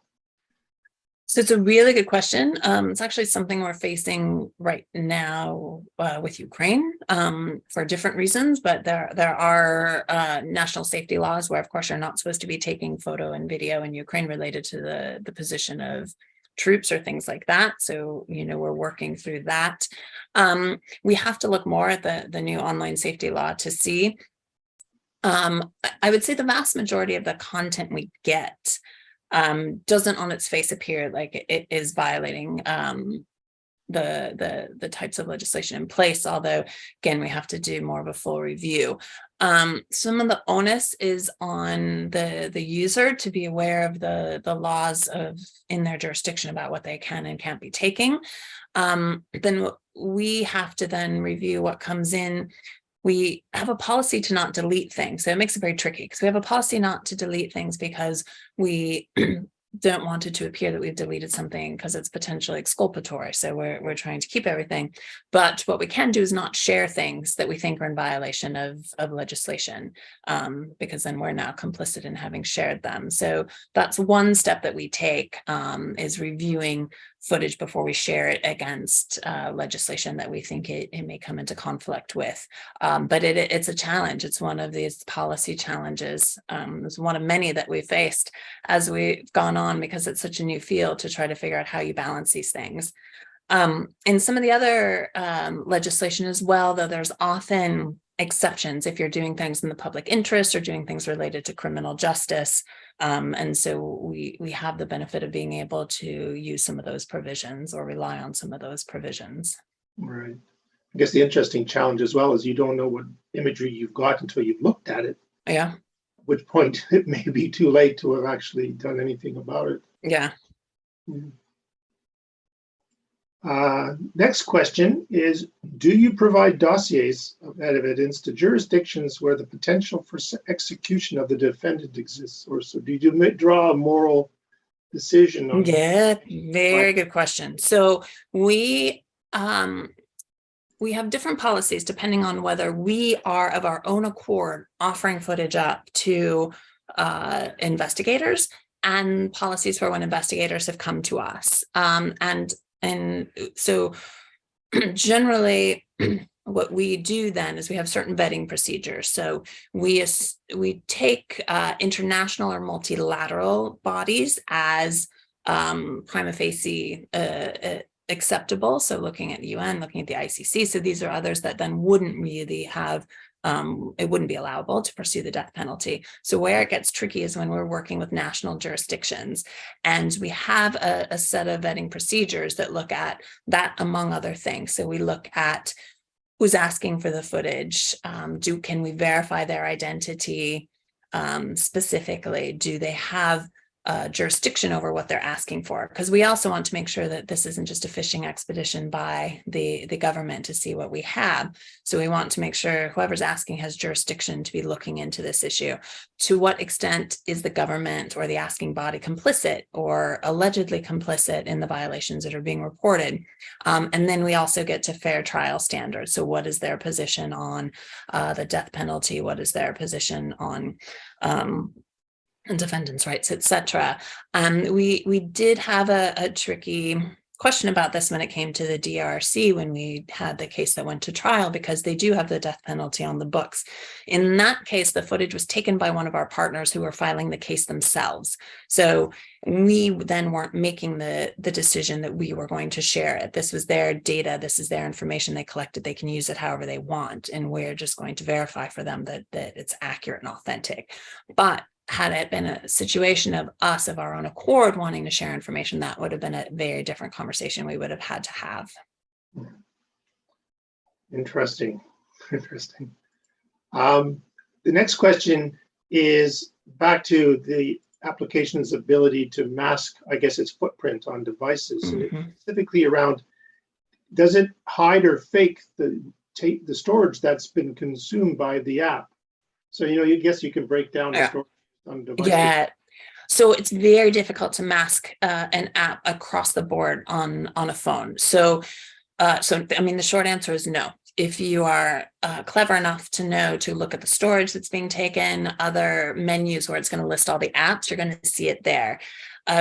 So it's a really good question. It's actually something we're facing right now with Ukraine for different reasons, but there are national safety laws where, of course, you're not supposed to be taking photo and video in Ukraine related to the position of troops or things like that. So, we're working through that. We have to look more at the new online safety law to see. I would say the vast majority of the content we get doesn't on its face appear like it is violating the types of legislation in place, although again we have to do more of a full review. Some of the onus is on the user to be aware of the laws in their jurisdiction about what they can and can't be taking. Then we have to then review what comes in. We have a policy to not delete things. So it makes it very tricky, because we have a policy not to delete things because we don't want it to appear that we've deleted something because it's potentially exculpatory. So we're trying to keep everything. But what we can do is not share things that we think are in violation of legislation, because then we're now complicit in having shared them. So that's one step that we take, is reviewing footage before we share it against legislation that we think it may come into conflict with. But it's a challenge. It's one of these policy challenges. It's one of many that we've faced as we've gone on, because it's such a new field, to try to figure out how you balance these things. In some of the other legislation as well, though, there's often exceptions if you're doing things in the public interest or doing things related to criminal justice. And so we have the benefit of being able to use some of those provisions or rely on some of those provisions. Right. I guess the interesting challenge as well is you don't know what imagery you've got until you've looked at it. Yeah. At which point it may be too late to have actually done anything about it. Yeah. Next question is, do you provide dossiers of evidence to jurisdictions where the potential for execution of the defendant exists? Or so do you draw a moral decision on? Yeah, very good question. So we have different policies depending on whether we are of our own accord offering footage up to investigators, and policies for when investigators have come to us. And so generally what we do then is we have certain vetting procedures. So we take international or multilateral bodies as prima facie acceptable. So looking at the UN, looking at the ICC. So these are others that then wouldn't really have, it wouldn't be allowable to pursue the death penalty. So where it gets tricky is when we're working with national jurisdictions, and we have a set of vetting procedures that look at that, among other things. So we look at who's asking for the footage. Can we verify their identity? Specifically, do they have jurisdiction over what they're asking for? Because we also want to make sure that this isn't just a fishing expedition by the government to see what we have. So we want to make sure whoever's asking has jurisdiction to be looking into this issue. To what extent is the government or the asking body complicit or allegedly complicit in the violations that are being reported? And then we also get to fair trial standards. So what is their position on the death penalty? What is their position on and defendants' rights, etc. We did have a tricky question about this when it came to the DRC when we had the case that went to trial, because they do have the death penalty on the books. In that case, the footage was taken by one of our partners who were filing the case themselves. So we then weren't making the decision that we were going to share it. This was their data. This is their information they collected. They can use it however they want. And we're just going to verify for them that it's accurate and authentic. But had it been a situation of us of our own accord wanting to share information, that would have been a very different conversation we would have had to have. Interesting. Interesting. The next question is back to the application's ability to mask, I guess, its footprint on devices, and specifically around, does it hide or fake the storage that's been consumed by the app? So, I guess you can break down the storage on devices. Yeah. So it's very difficult to mask an app across the board on a phone. So I mean, the short answer is no. If you are clever enough to know to look at the storage that's being taken, other menus where it's going to list all the apps, you're going to see it there.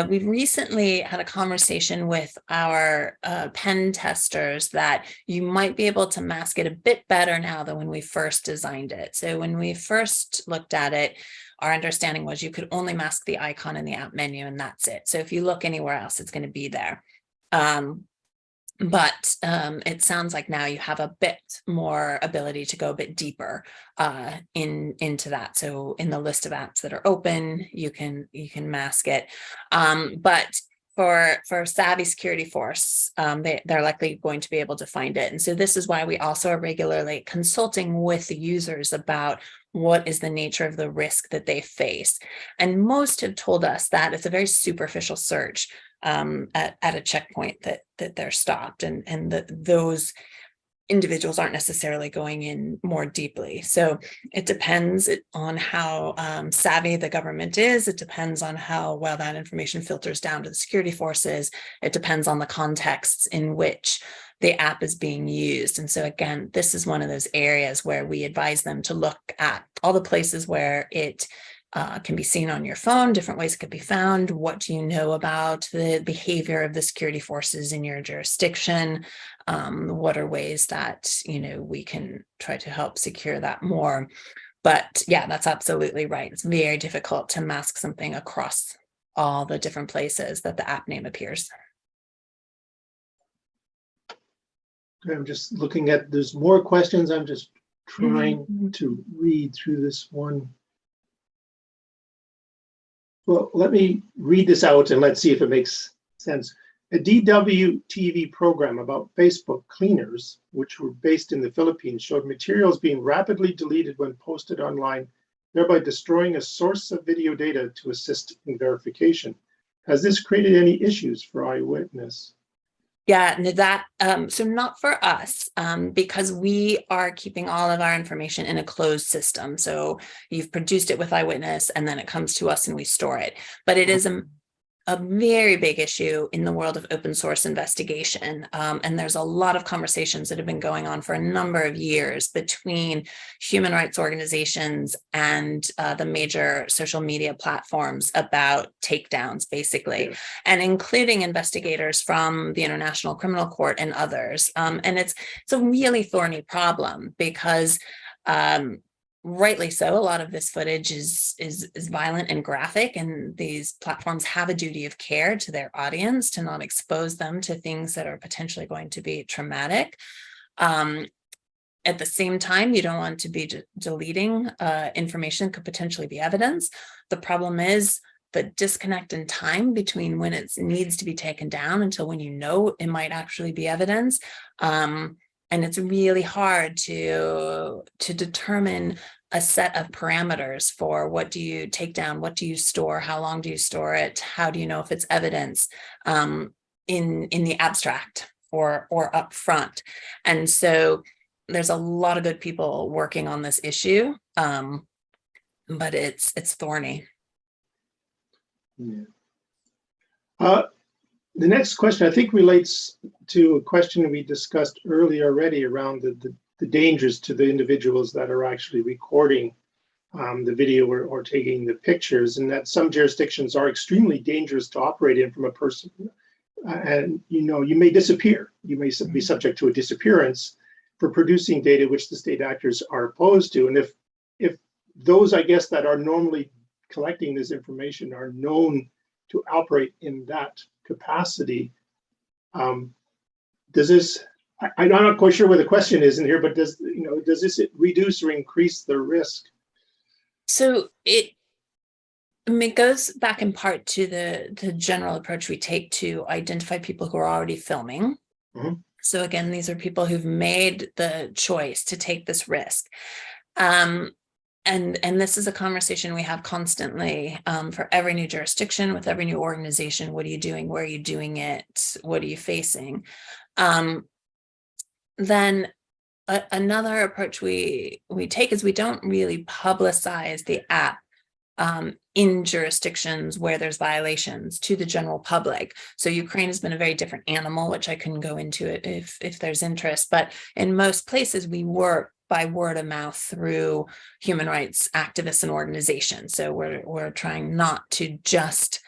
We've recently had a conversation with our pen testers that you might be able to mask it a bit better now than when we first designed it. So when we first looked at it, our understanding was you could only mask the icon in the app menu and that's it. So if you look anywhere else, it's going to be there. But it sounds like now you have a bit more ability to go a bit deeper into that. So in the list of apps that are open, you can mask it. But for savvy security force, they're likely going to be able to find it. And so this is why we also are regularly consulting with the users about what is the nature of the risk that they face. And most have told us that it's a very superficial search at a checkpoint that they're stopped, and that those individuals aren't necessarily going in more deeply. So it depends on how savvy the government is. It depends on how well that information filters down to the security forces. It depends on the contexts in which the app is being used. And so again, this is one of those areas where we advise them to look at all the places where it can be seen on your phone, different ways it could be found. What do you know about the behavior of the security forces in your jurisdiction? What are ways that, we can try to help secure that more? But yeah, that's absolutely right. It's very difficult to mask something across all the different places that the app name appears. I'm just looking at, there's more questions. I'm just trying to read through this one. Well, let me read this out and let's see if it makes sense. A DW TV program about Facebook cleaners, which were based in the Philippines, showed materials being rapidly deleted when posted online, thereby destroying a source of video data to assist in verification. Has this created any issues for Eyewitness? Yeah, no, that so not for us, because we are keeping all of our information in a closed system. So you've produced it with Eyewitness and then it comes to us and we store it. But it is a very big issue in the world of open source investigation. And there's a lot of conversations that have been going on for a number of years between human rights organizations and the major social media platforms about takedowns, basically, and including investigators from the International Criminal Court and others. And it's a really thorny problem because rightly so, a lot of this footage is violent and graphic, and these platforms have a duty of care to their audience to not expose them to things that are potentially going to be traumatic. At the same time, you don't want to be deleting information that could potentially be evidence. The problem is the disconnect in time between when it needs to be taken down until when you know it might actually be evidence. And it's really hard to determine a set of parameters for what do you take down, what do you store, how long do you store it, how do you know if it's evidence in the abstract or up front. And so there's a lot of good people working on this issue, but it's thorny. Yeah. The next question, I think, relates to a question we discussed earlier already around the dangers to the individuals that are actually recording the video or taking the pictures, and that some jurisdictions are extremely dangerous to operate in from a person. And, you may disappear. You may be subject to a disappearance for producing data which the state actors are opposed to. And if those, I guess, that are normally collecting this information are known to operate in that capacity, does this, I'm not quite sure where the question is in here, but does this reduce or increase the risk? So it goes back in part to the general approach we take to identify people who are already filming. Mm-hmm. So again, these are people who've made the choice to take this risk. And this is a conversation we have constantly for every new jurisdiction, with every new organization. What are you doing? Where are you doing it? What are you facing? Then another approach we take is we don't really publicize the app in jurisdictions where there's violations to the general public. So Ukraine has been a very different animal, which I can go into it if there's interest. But in most places, we work by word of mouth through human rights activists and organizations. So we're trying not to just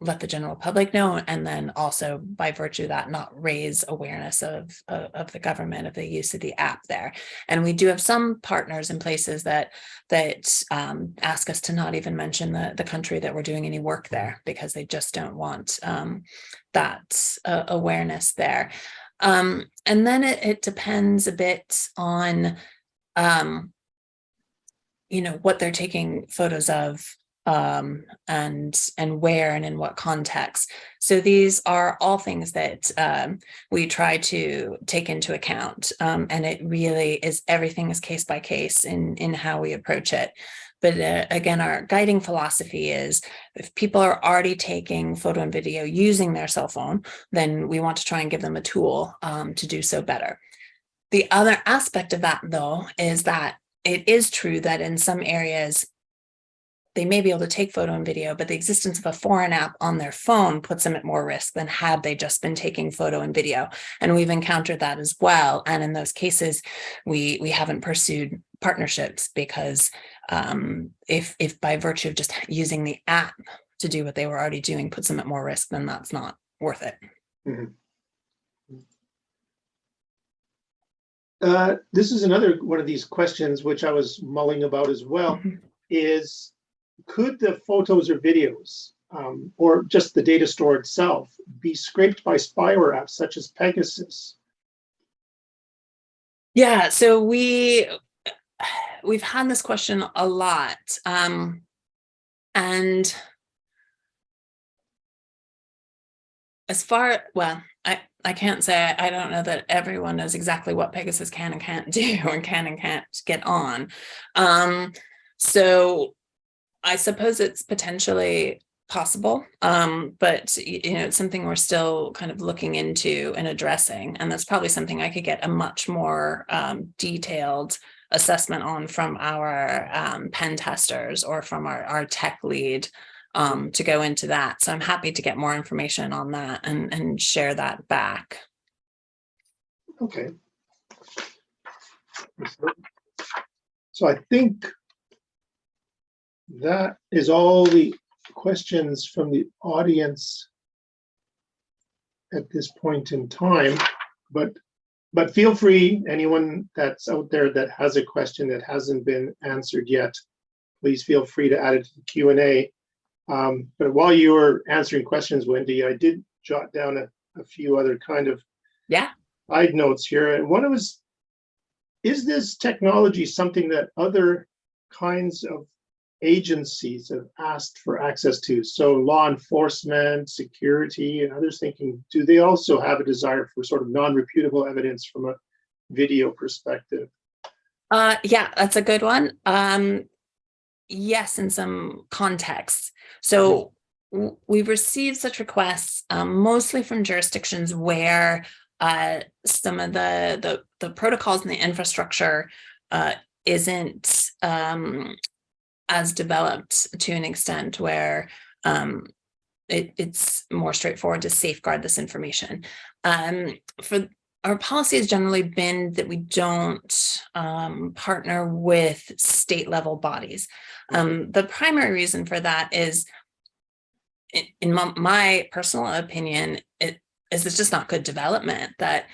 let the general public know, and then also by virtue of that not raise awareness of the government, of the use of the app there. And we do have some partners in places that ask us to not even mention the country that we're doing any work there, because they just don't want that awareness there. And then it depends a bit on what they're taking photos of, and where and in what context. So these are all things that we try to take into account, and it really is, everything is case by case in how we approach it. But again, our guiding philosophy is if people are already taking photo and video using their cell phone, then we want to try and give them a tool to do so better. The other aspect of that, though, is that it is true that in some areas, they may be able to take photo and video, but the existence of a foreign app on their phone puts them at more risk than had they just been taking photo and video. And we've encountered that as well. And in those cases, we haven't pursued partnerships because if by virtue of just using the app to do what they were already doing puts them at more risk, then that's not worth it. Mm-hmm. This is another one of these questions which I was mulling about as well, is could the photos or videos or just the data store itself be scraped by spyware apps such as Pegasus Yeah, so we've had this question a lot. And I can't say I don't know that everyone knows exactly what Pegasus can and can't do and can and can't get on. So I suppose it's potentially possible, but it's something we're still kind of looking into and addressing, and that's probably something I could get a much more detailed assessment on from our pen testers or from our tech lead to go into that. So I'm happy to get more information on that and share that back. Okay. So I think that is all the questions from the audience at this point in time, but feel free, anyone that's out there that has a question that hasn't been answered yet, please feel free to add it to the Q&A. But while you were answering questions, Wendy, I did jot down a few other kind of side notes here. And one was, is this technology something that other kinds of agencies have asked for access to? So law enforcement, security, and others thinking, do they also have a desire for sort of non-reputable evidence from a video perspective? Yeah, that's a good one. Yes, in some contexts. So we've received such requests mostly from jurisdictions where some of the protocols and the infrastructure isn't as developed to an extent where it's more straightforward to safeguard this information. For our policy has generally been that we don't partner with state level bodies. The primary reason for that is, in my personal opinion, it's just not good development, that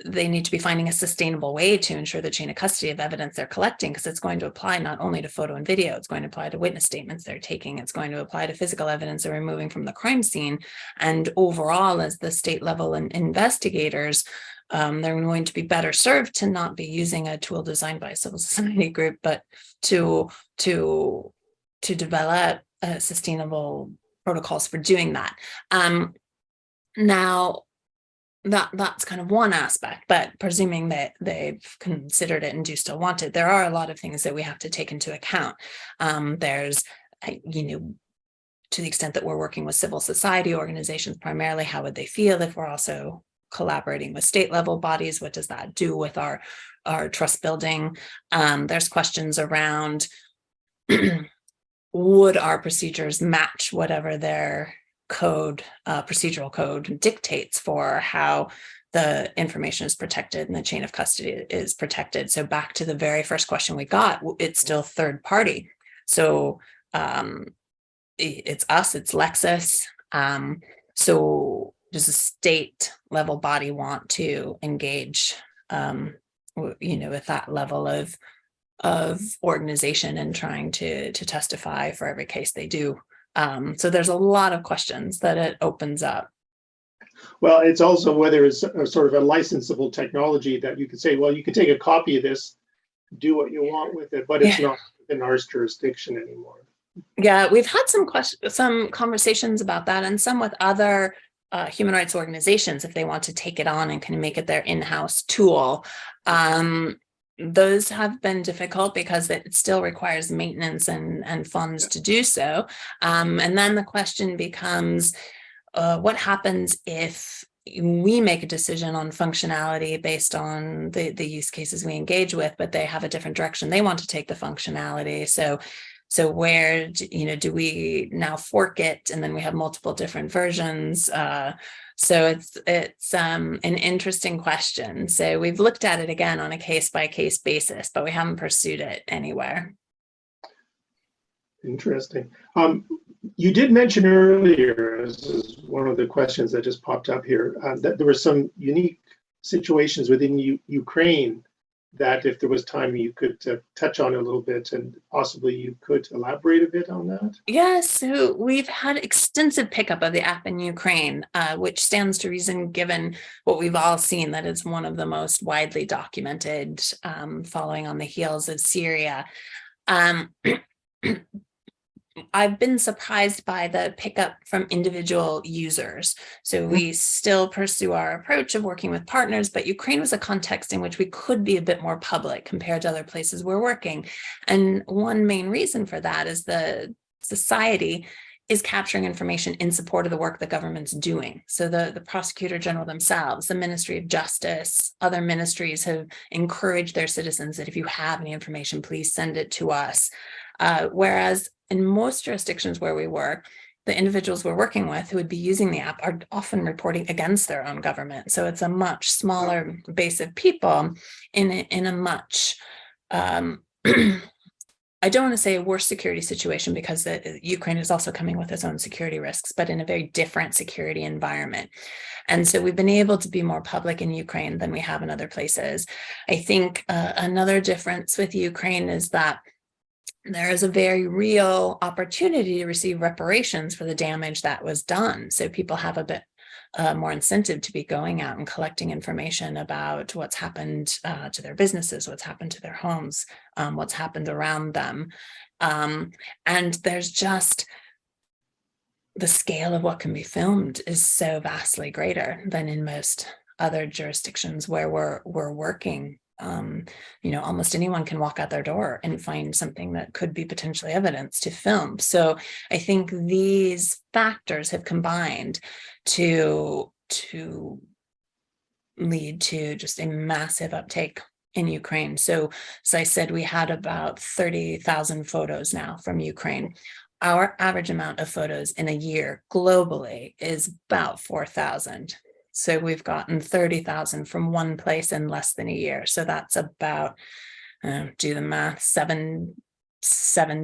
they need to be finding a sustainable way to ensure the chain of custody of evidence they're collecting, because it's going to apply not only to photo and video, it's going to apply to witness statements they're taking, it's going to apply to physical evidence they're removing from the crime scene. And overall, as the state level investigators, they're going to be better served to not be using a tool designed by a civil society group, but to develop sustainable protocols for doing that. Now, that's kind of one aspect, but presuming that they've considered it and do still want it, there are a lot of things that we have to take into account. There's, to the extent that we're working with civil society organizations primarily, how would they feel if we're also collaborating with state level bodies? What does that do with our trust building? There's questions around would our procedures match whatever their procedural code dictates for how the information is protected and the chain of custody is protected. So back to the very first question we got, it's still third party. So it's us, it's Lexis. So does a state level body want to engage, with that level of organization and trying to testify for every case they do? So there's a lot of questions that it opens up. Well, it's also whether it's a sort of a licensable technology that you could say, well, you can take a copy of this, do what you want with it, but it's not in our jurisdiction anymore. Yeah, we've had some conversations about that, and some with other human rights organizations, if they want to take it on and can make it their in-house tool. Those have been difficult because it still requires maintenance and funds to do so. And then the question becomes, what happens if we make a decision on functionality based on the use cases we engage with, but they have a different direction they want to take the functionality? So where, do we now fork it, and then we have multiple different versions? So it's an interesting question. So we've looked at it again on a case-by-case basis, but we haven't pursued it anywhere. Interesting. You did mention earlier, this is one of the questions that just popped up here, that there were some unique situations within Ukraine that if there was time, you could touch on a little bit, and possibly you could elaborate a bit on that. Yeah, so we've had extensive pickup of the app in Ukraine, which stands to reason given what we've all seen, that it's one of the most widely documented, following on the heels of Syria. Um, I've been surprised by the pickup from individual users. So we still pursue our approach of working with partners, but Ukraine was a context in which we could be a bit more public compared to other places we're working. And one main reason for that is the society is capturing information in support of the work the government's doing. So the prosecutor general themselves, the Ministry of Justice, other ministries have encouraged their citizens that if you have any information, please send it to us. Whereas in most jurisdictions where we work, the individuals we're working with who would be using the app are often reporting against their own government. So it's a much smaller base of people in a much, I don't want to say a worse security situation, because Ukraine is also coming with its own security risks, but in a very different security environment. And so we've been able to be more public in Ukraine than we have in other places. I think another difference with Ukraine is that there is a very real opportunity to receive reparations for the damage that was done. So people have a bit more incentive to be going out and collecting information about what's happened to their businesses, what's happened to their homes, what's happened around them. And there's just the scale of what can be filmed is so vastly greater than in most other jurisdictions where we're working. Almost anyone can walk out their door and find something that could be potentially evidence to film. So I think these factors have combined to lead to just a massive uptake in Ukraine. So as I said, we had about 30,000 photos now from Ukraine. Our average amount of photos in a year globally is about 4,000. So we've gotten 30,000 from one place in less than a year. So that's about, do the math, seven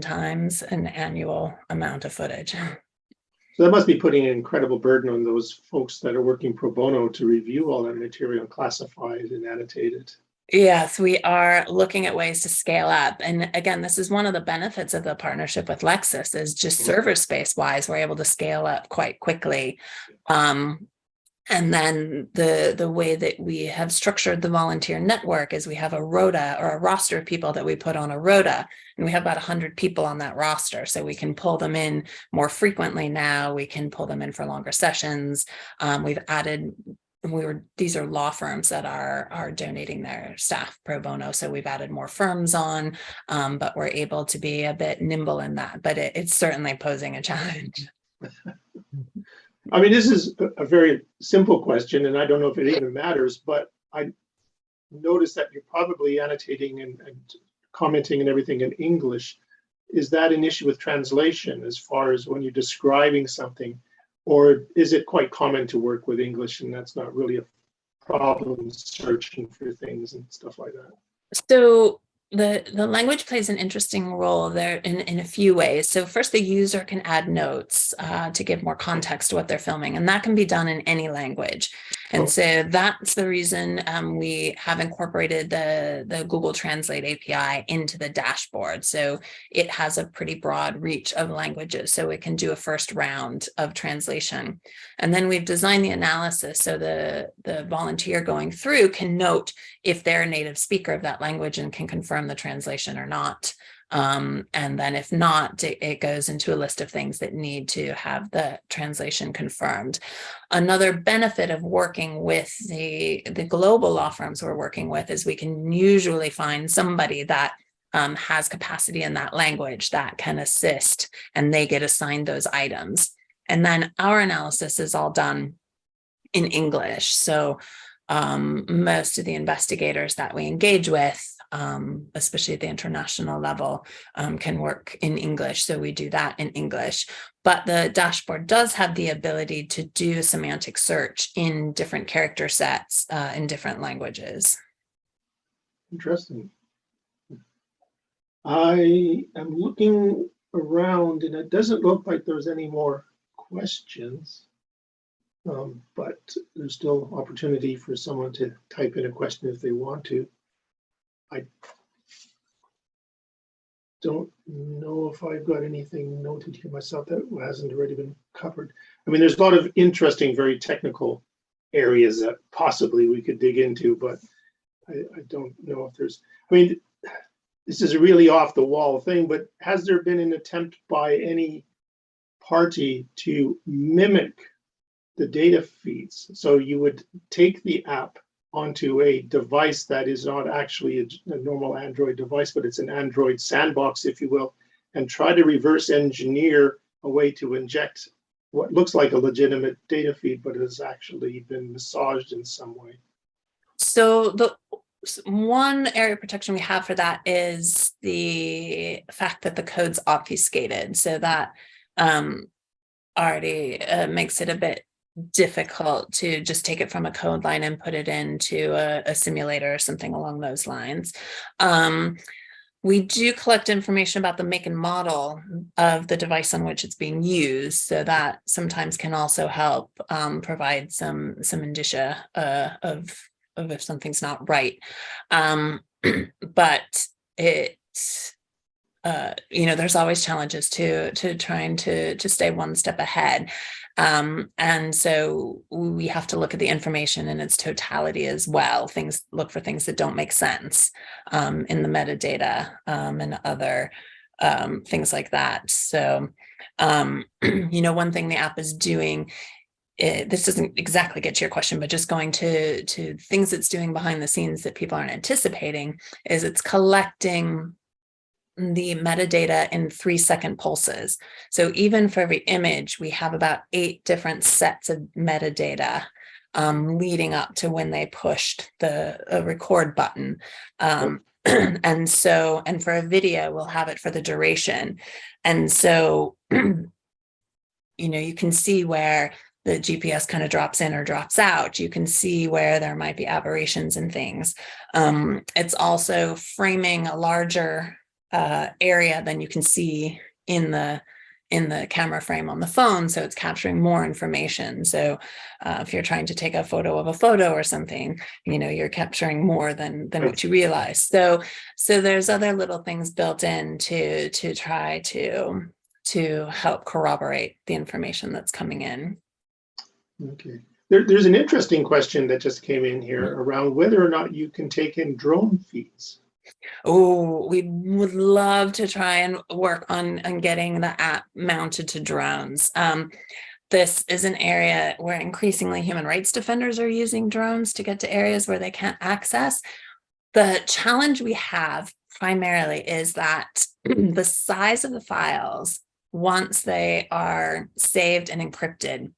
times an annual amount of footage. So that must be putting an incredible burden on those folks that are working pro bono to review all that material and classify it and annotate it. Yes, we are looking at ways to scale up. And again, this is one of the benefits of the partnership with Lexis, is just server space wise, we're able to scale up quite quickly. And then the way that we have structured the volunteer network is we have a rota, or a roster of people that we put on a rota, and we have about 100 people on that roster. So we can pull them in more frequently now. We can pull them in for longer sessions. We've added, these are law firms that are donating their staff pro bono. So we've added more firms on, but we're able to be a bit nimble in that, but it's certainly posing a challenge. I mean, this is a very simple question, and I don't know if it even matters, but I noticed that you're probably annotating and commenting and everything in English. Is that an issue with translation as far as when you're describing something, or is it quite common to work with English and that's not really a problem searching for things and stuff like that? So the language plays an interesting role there in a few ways. So first, the user can add notes to give more context to what they're filming, and that can be done in any language. And so that's the reason we have incorporated the Google Translate API into the dashboard. So it has a pretty broad reach of languages, so it can do a first round of translation. And then we've designed the analysis so the volunteer going through can note if they're a native speaker of that language and can confirm the translation or not. And then if not, it goes into a list of things that need to have the translation confirmed. Another benefit of working with the global law firms we're working with is we can usually find somebody that has capacity in that language that can assist, and they get assigned those items. And then our analysis is all done in English. So most of the investigators that we engage with, especially at the international level, can work in English. So we do that in English. But the dashboard does have the ability to do semantic search in different character sets in different languages. Interesting. I am looking around and it doesn't look like there's any more questions. But there's still opportunity for someone to type in a question if they want to. I don't know if I've got anything noted here myself that hasn't already been covered. I mean, there's a lot of interesting, very technical areas that possibly we could dig into, but I don't know if there's, I mean, this is a really off the wall thing, but has there been an attempt by any party to mimic the data feeds? So you would take the app onto a device that is not actually a normal Android device, but it's an Android sandbox, if you will, and try to reverse engineer a way to inject what looks like a legitimate data feed, but has actually been massaged in some way. So the one area of protection we have for that is the fact that the code's obfuscated. So that already makes it a bit difficult to just take it from a code line and put it into a simulator or something along those lines. We do collect information about the make and model of the device on which it's being used, so that sometimes can also help provide some indicia of if something's not right. But it's there's always challenges to trying to stay one step ahead. And so we have to look at the information in its totality as well. Look for things that don't make sense in the metadata and other things like that. So, one thing the app is doing, this doesn't exactly get to your question, but just going to things it's doing behind the scenes that people aren't anticipating, is it's collecting the metadata in 3-second pulses. So even for every image, we have about 8 different sets of metadata leading up to when they pushed the record button. And for a video, we'll have it for the duration. And so, you can see where the GPS kind of drops in or drops out. You can see where there might be aberrations and things. It's also framing a larger area than you can see in the camera frame on the phone, so it's capturing more information. So if you're trying to take a photo of a photo or something, you're capturing more than what you realize. So there's other little things built in to try to help corroborate the information that's coming in. Okay. There's an interesting question that just came in here around whether or not you can take in drone feeds. Oh, we would love to try and work on getting the app mounted to drones. This is an area where increasingly human rights defenders are using drones to get to areas where they can't access. The challenge we have primarily is that the size of the files, once they are saved and encrypted,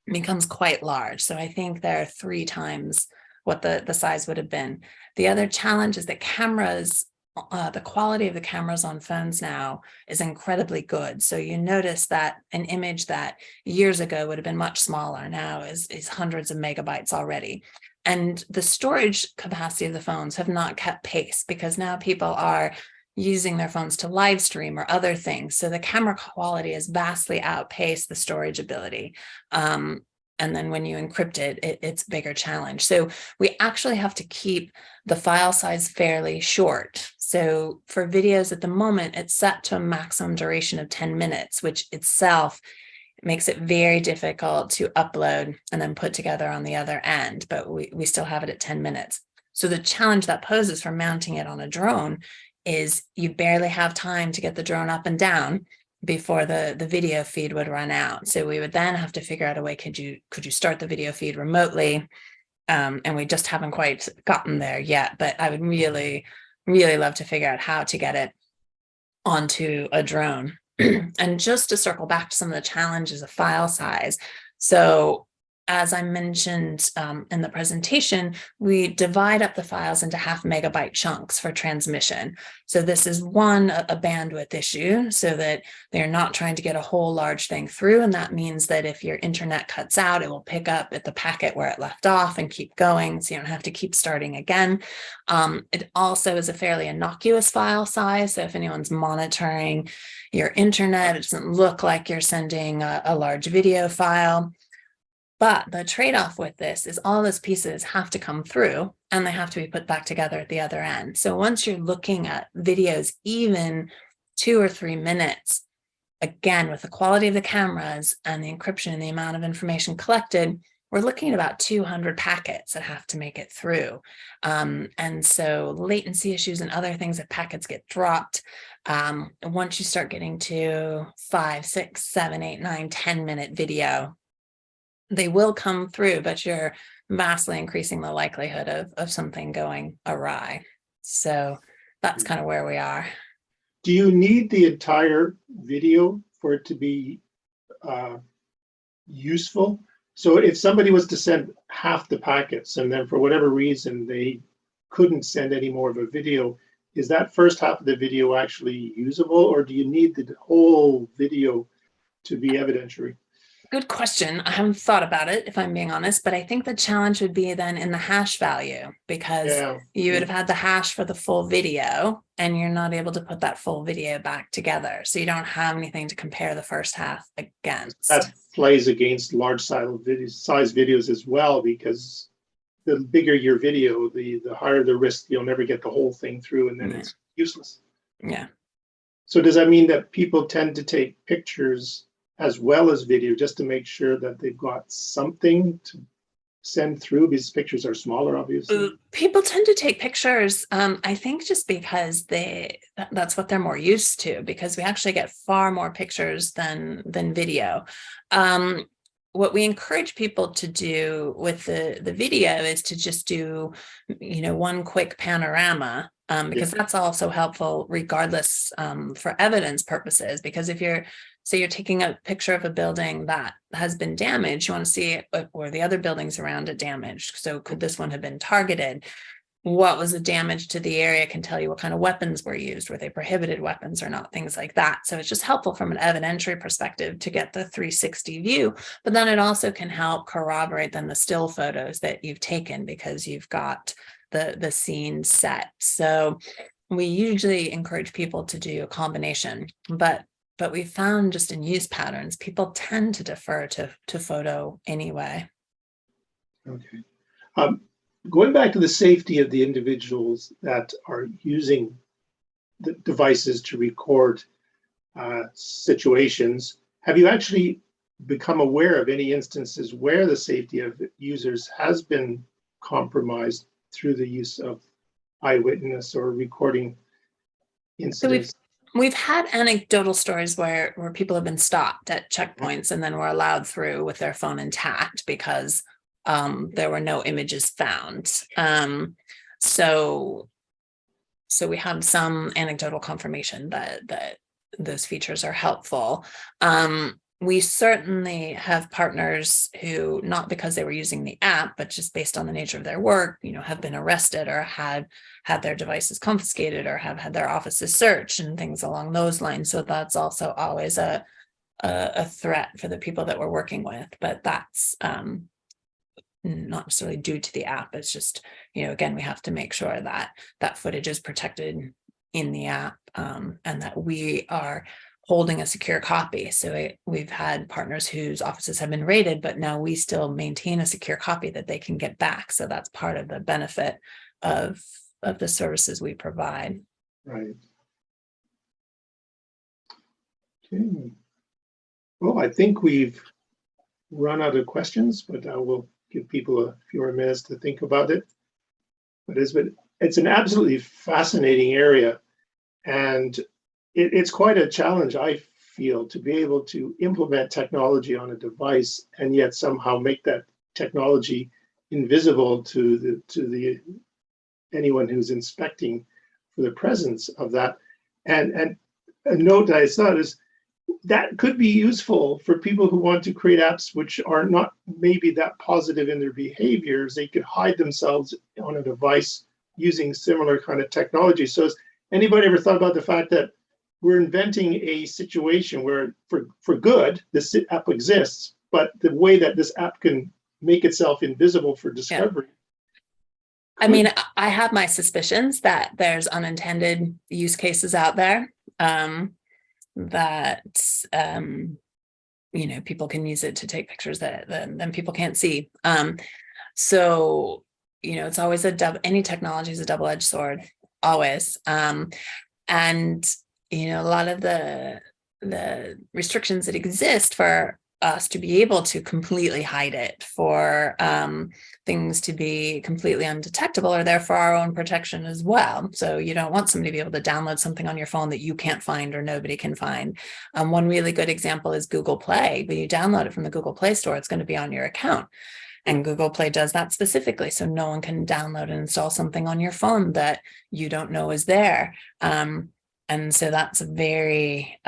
becomes quite large. So I think they're 3 times what the size would have been. The other challenge is that cameras, the quality of the cameras on phones now is incredibly good. So you notice that an image that years ago would have been much smaller now is hundreds of megabytes already. And the storage capacity of the phones have not kept pace, because now people are using their phones to live stream or other things. So the camera quality has vastly outpaced the storage ability. And then when you encrypt it, it's a bigger challenge. So we actually have to keep the file size fairly short. So for videos at the moment, it's set to a maximum duration of 10 minutes, which itself makes it very difficult to upload and then put together on the other end, but we still have it at 10 minutes. So the challenge that poses for mounting it on a drone is you barely have time to get the drone up and down before the video feed would run out. So we would then have to figure out a way, could you start the video feed remotely? And we just haven't quite gotten there yet, but I would really, really love to figure out how to get it onto a drone. And just to circle back to some of the challenges of file size. So as I mentioned in the presentation, we divide up the files into 0.5 megabyte chunks for transmission. So this is a bandwidth issue, so that they're not trying to get a whole large thing through. And that means that if your internet cuts out, it will pick up at the packet where it left off and keep going, so you don't have to keep starting again. It also is a fairly innocuous file size. So if anyone's monitoring your internet, it doesn't look like you're sending a large video file. But the trade-off with this is all those pieces have to come through and they have to be put back together at the other end. So once you're looking at videos, even 2 or 3 minutes, again, with the quality of the cameras and the encryption and the amount of information collected, we're looking at about 200 packets that have to make it through. And so latency issues and other things, if packets get dropped, once you start getting to 5, 6, 7, 8, 9, 10-minute video, they will come through, but you're vastly increasing the likelihood of something going awry. So that's kind of where we are. Do you need the entire video for it to be useful? So if somebody was to send half the packets and then for whatever reason they couldn't send any more of a video, is that first half of the video actually usable, or do you need the whole video to be evidentiary? Good question. I haven't thought about it, if I'm being honest, but I think the challenge would be then in the hash value, because you would have had the hash for the full video and you're not able to put that full video back together. So you don't have anything to compare the first half against. That plays against large size videos as well, because the bigger your video, the higher the risk you'll never get the whole thing through, and then it's useless. Yeah. So does that mean that people tend to take pictures as well as video just to make sure that they've got something to send through, because pictures are smaller, obviously? People tend to take pictures, I think, just because that's what they're more used to, because we actually get far more pictures than video. What we encourage people to do with the video is to just do, one quick panorama, because that's also helpful regardless, for evidence purposes. Because if you're taking a picture of a building that has been damaged, you want to see were the other buildings around it damaged. So could this one have been targeted? What was the damage to the area can tell you what kind of weapons were used. Were they prohibited weapons or not? Things like that. So it's just helpful from an evidentiary perspective to get the 360 view, but then it also can help corroborate then the still photos that you've taken, because you've got the scene set. So we usually encourage people to do a combination, but we found just in use patterns, people tend to defer to photo anyway. Okay. Going back to the safety of the individuals that are using the devices to record situations, have you actually become aware of any instances where the safety of users has been compromised through the use of eyewitness or recording incidents? So we've had anecdotal stories where people have been stopped at checkpoints and then were allowed through with their phone intact because there were no images found. So we have some anecdotal confirmation that those features are helpful. We certainly have partners who, not because they were using the app, but just based on the nature of their work, have been arrested or had their devices confiscated or have had their offices searched and things along those lines. So that's also always a threat for the people that we're working with, but that's not necessarily due to the app. It's just, again, we have to make sure that that footage is protected in the app, and that we are holding a secure copy. So we've had partners whose offices have been raided, but now we still maintain a secure copy that they can get back. So that's part of the benefit of the services we provide. Right. Okay. Well, I think we've run out of questions, but I will give people a few more minutes to think about it. But it's an absolutely fascinating area, and it's quite a challenge, I feel, to be able to implement technology on a device and yet somehow make that technology invisible to anyone who's inspecting for the presence of that. And a note that I saw is that could be useful for people who want to create apps which are not maybe that positive in their behaviors. They could hide themselves on a device using similar kind of technology. So has anybody ever thought about the fact that we're inventing a situation where for good, this app exists, but the way that this app can make itself invisible for discovery? I mean, I have my suspicions that there's unintended use cases out there, that people can use it to take pictures that then people can't see. So it's always any technology is a double-edged sword, always. And a lot of the restrictions that exist for us to be able to completely hide it, for things to be completely undetectable, are there for our own protection as well. So you don't want somebody to be able to download something on your phone that you can't find or nobody can find. One really good example is Google Play. When you download it from the Google Play Store, it's going to be on your account. And Google Play does that specifically, so no one can download and install something on your phone that you don't know is there. And so that's a very,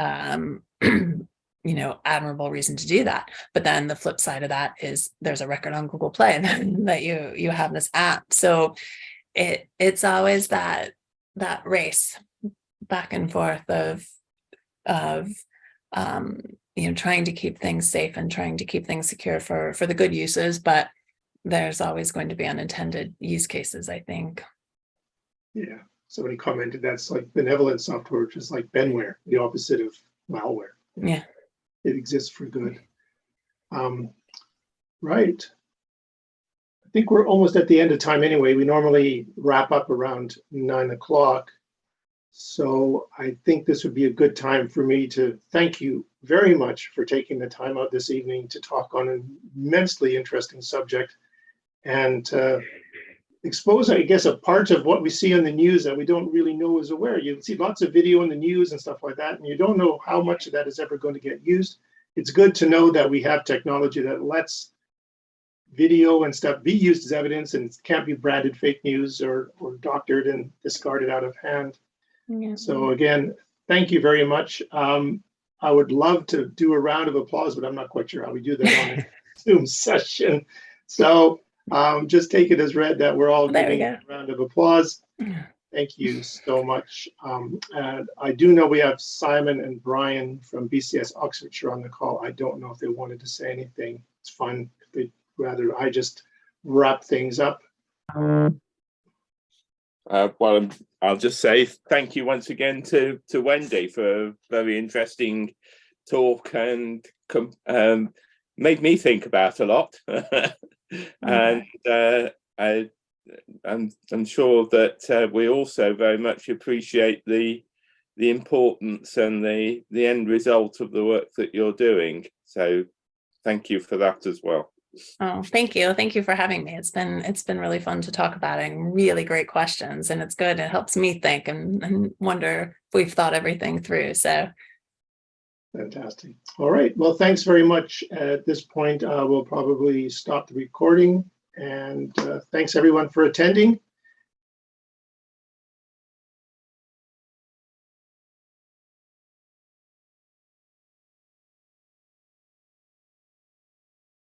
admirable reason to do that. But then the flip side of that is there's a record on Google Play that you have this app. So it's always that race back and forth of trying to keep things safe and trying to keep things secure for the good uses, but there's always going to be unintended use cases, I think. Yeah, somebody commented that's like benevolent software, which is like benware, the opposite of malware. Yeah. It exists for good. Right. I think we're almost at the end of time anyway. We normally wrap up around 9 o'clock. So I think this would be a good time for me to thank you very much for taking the time out this evening to talk on an immensely interesting subject and expose, I guess, a part of what we see on the news that we don't really know is aware. You see lots of video in the news and stuff like that, and you don't know how much of that is ever going to get used. It's good to know that we have technology that lets video and stuff be used as evidence and can't be branded fake news or doctored and discarded out of hand. Yeah. So again, thank you very much. I would love to do a round of applause, but I'm not quite sure how we do that on a Zoom session. So just take it as read that we're all giving a round of applause. Thank you so much. And I do know we have Simon and Brian from BCS Oxfordshire on the call. I don't know if they wanted to say anything. It's fine if they'd rather I just wrap things up. Well, I'll just say thank you once again to Wendy for a very interesting talk and made me think about a lot. And I'm sure that we also very much appreciate the importance and the end result of the work that you're doing. So thank you for that as well. Oh, thank you. Thank you for having me. It's been really fun to talk about it, and really great questions. And it's good. It helps me think and wonder if we've thought everything through. So fantastic. All right. Well, thanks very much. At this point, we'll probably stop the recording. And thanks everyone for attending.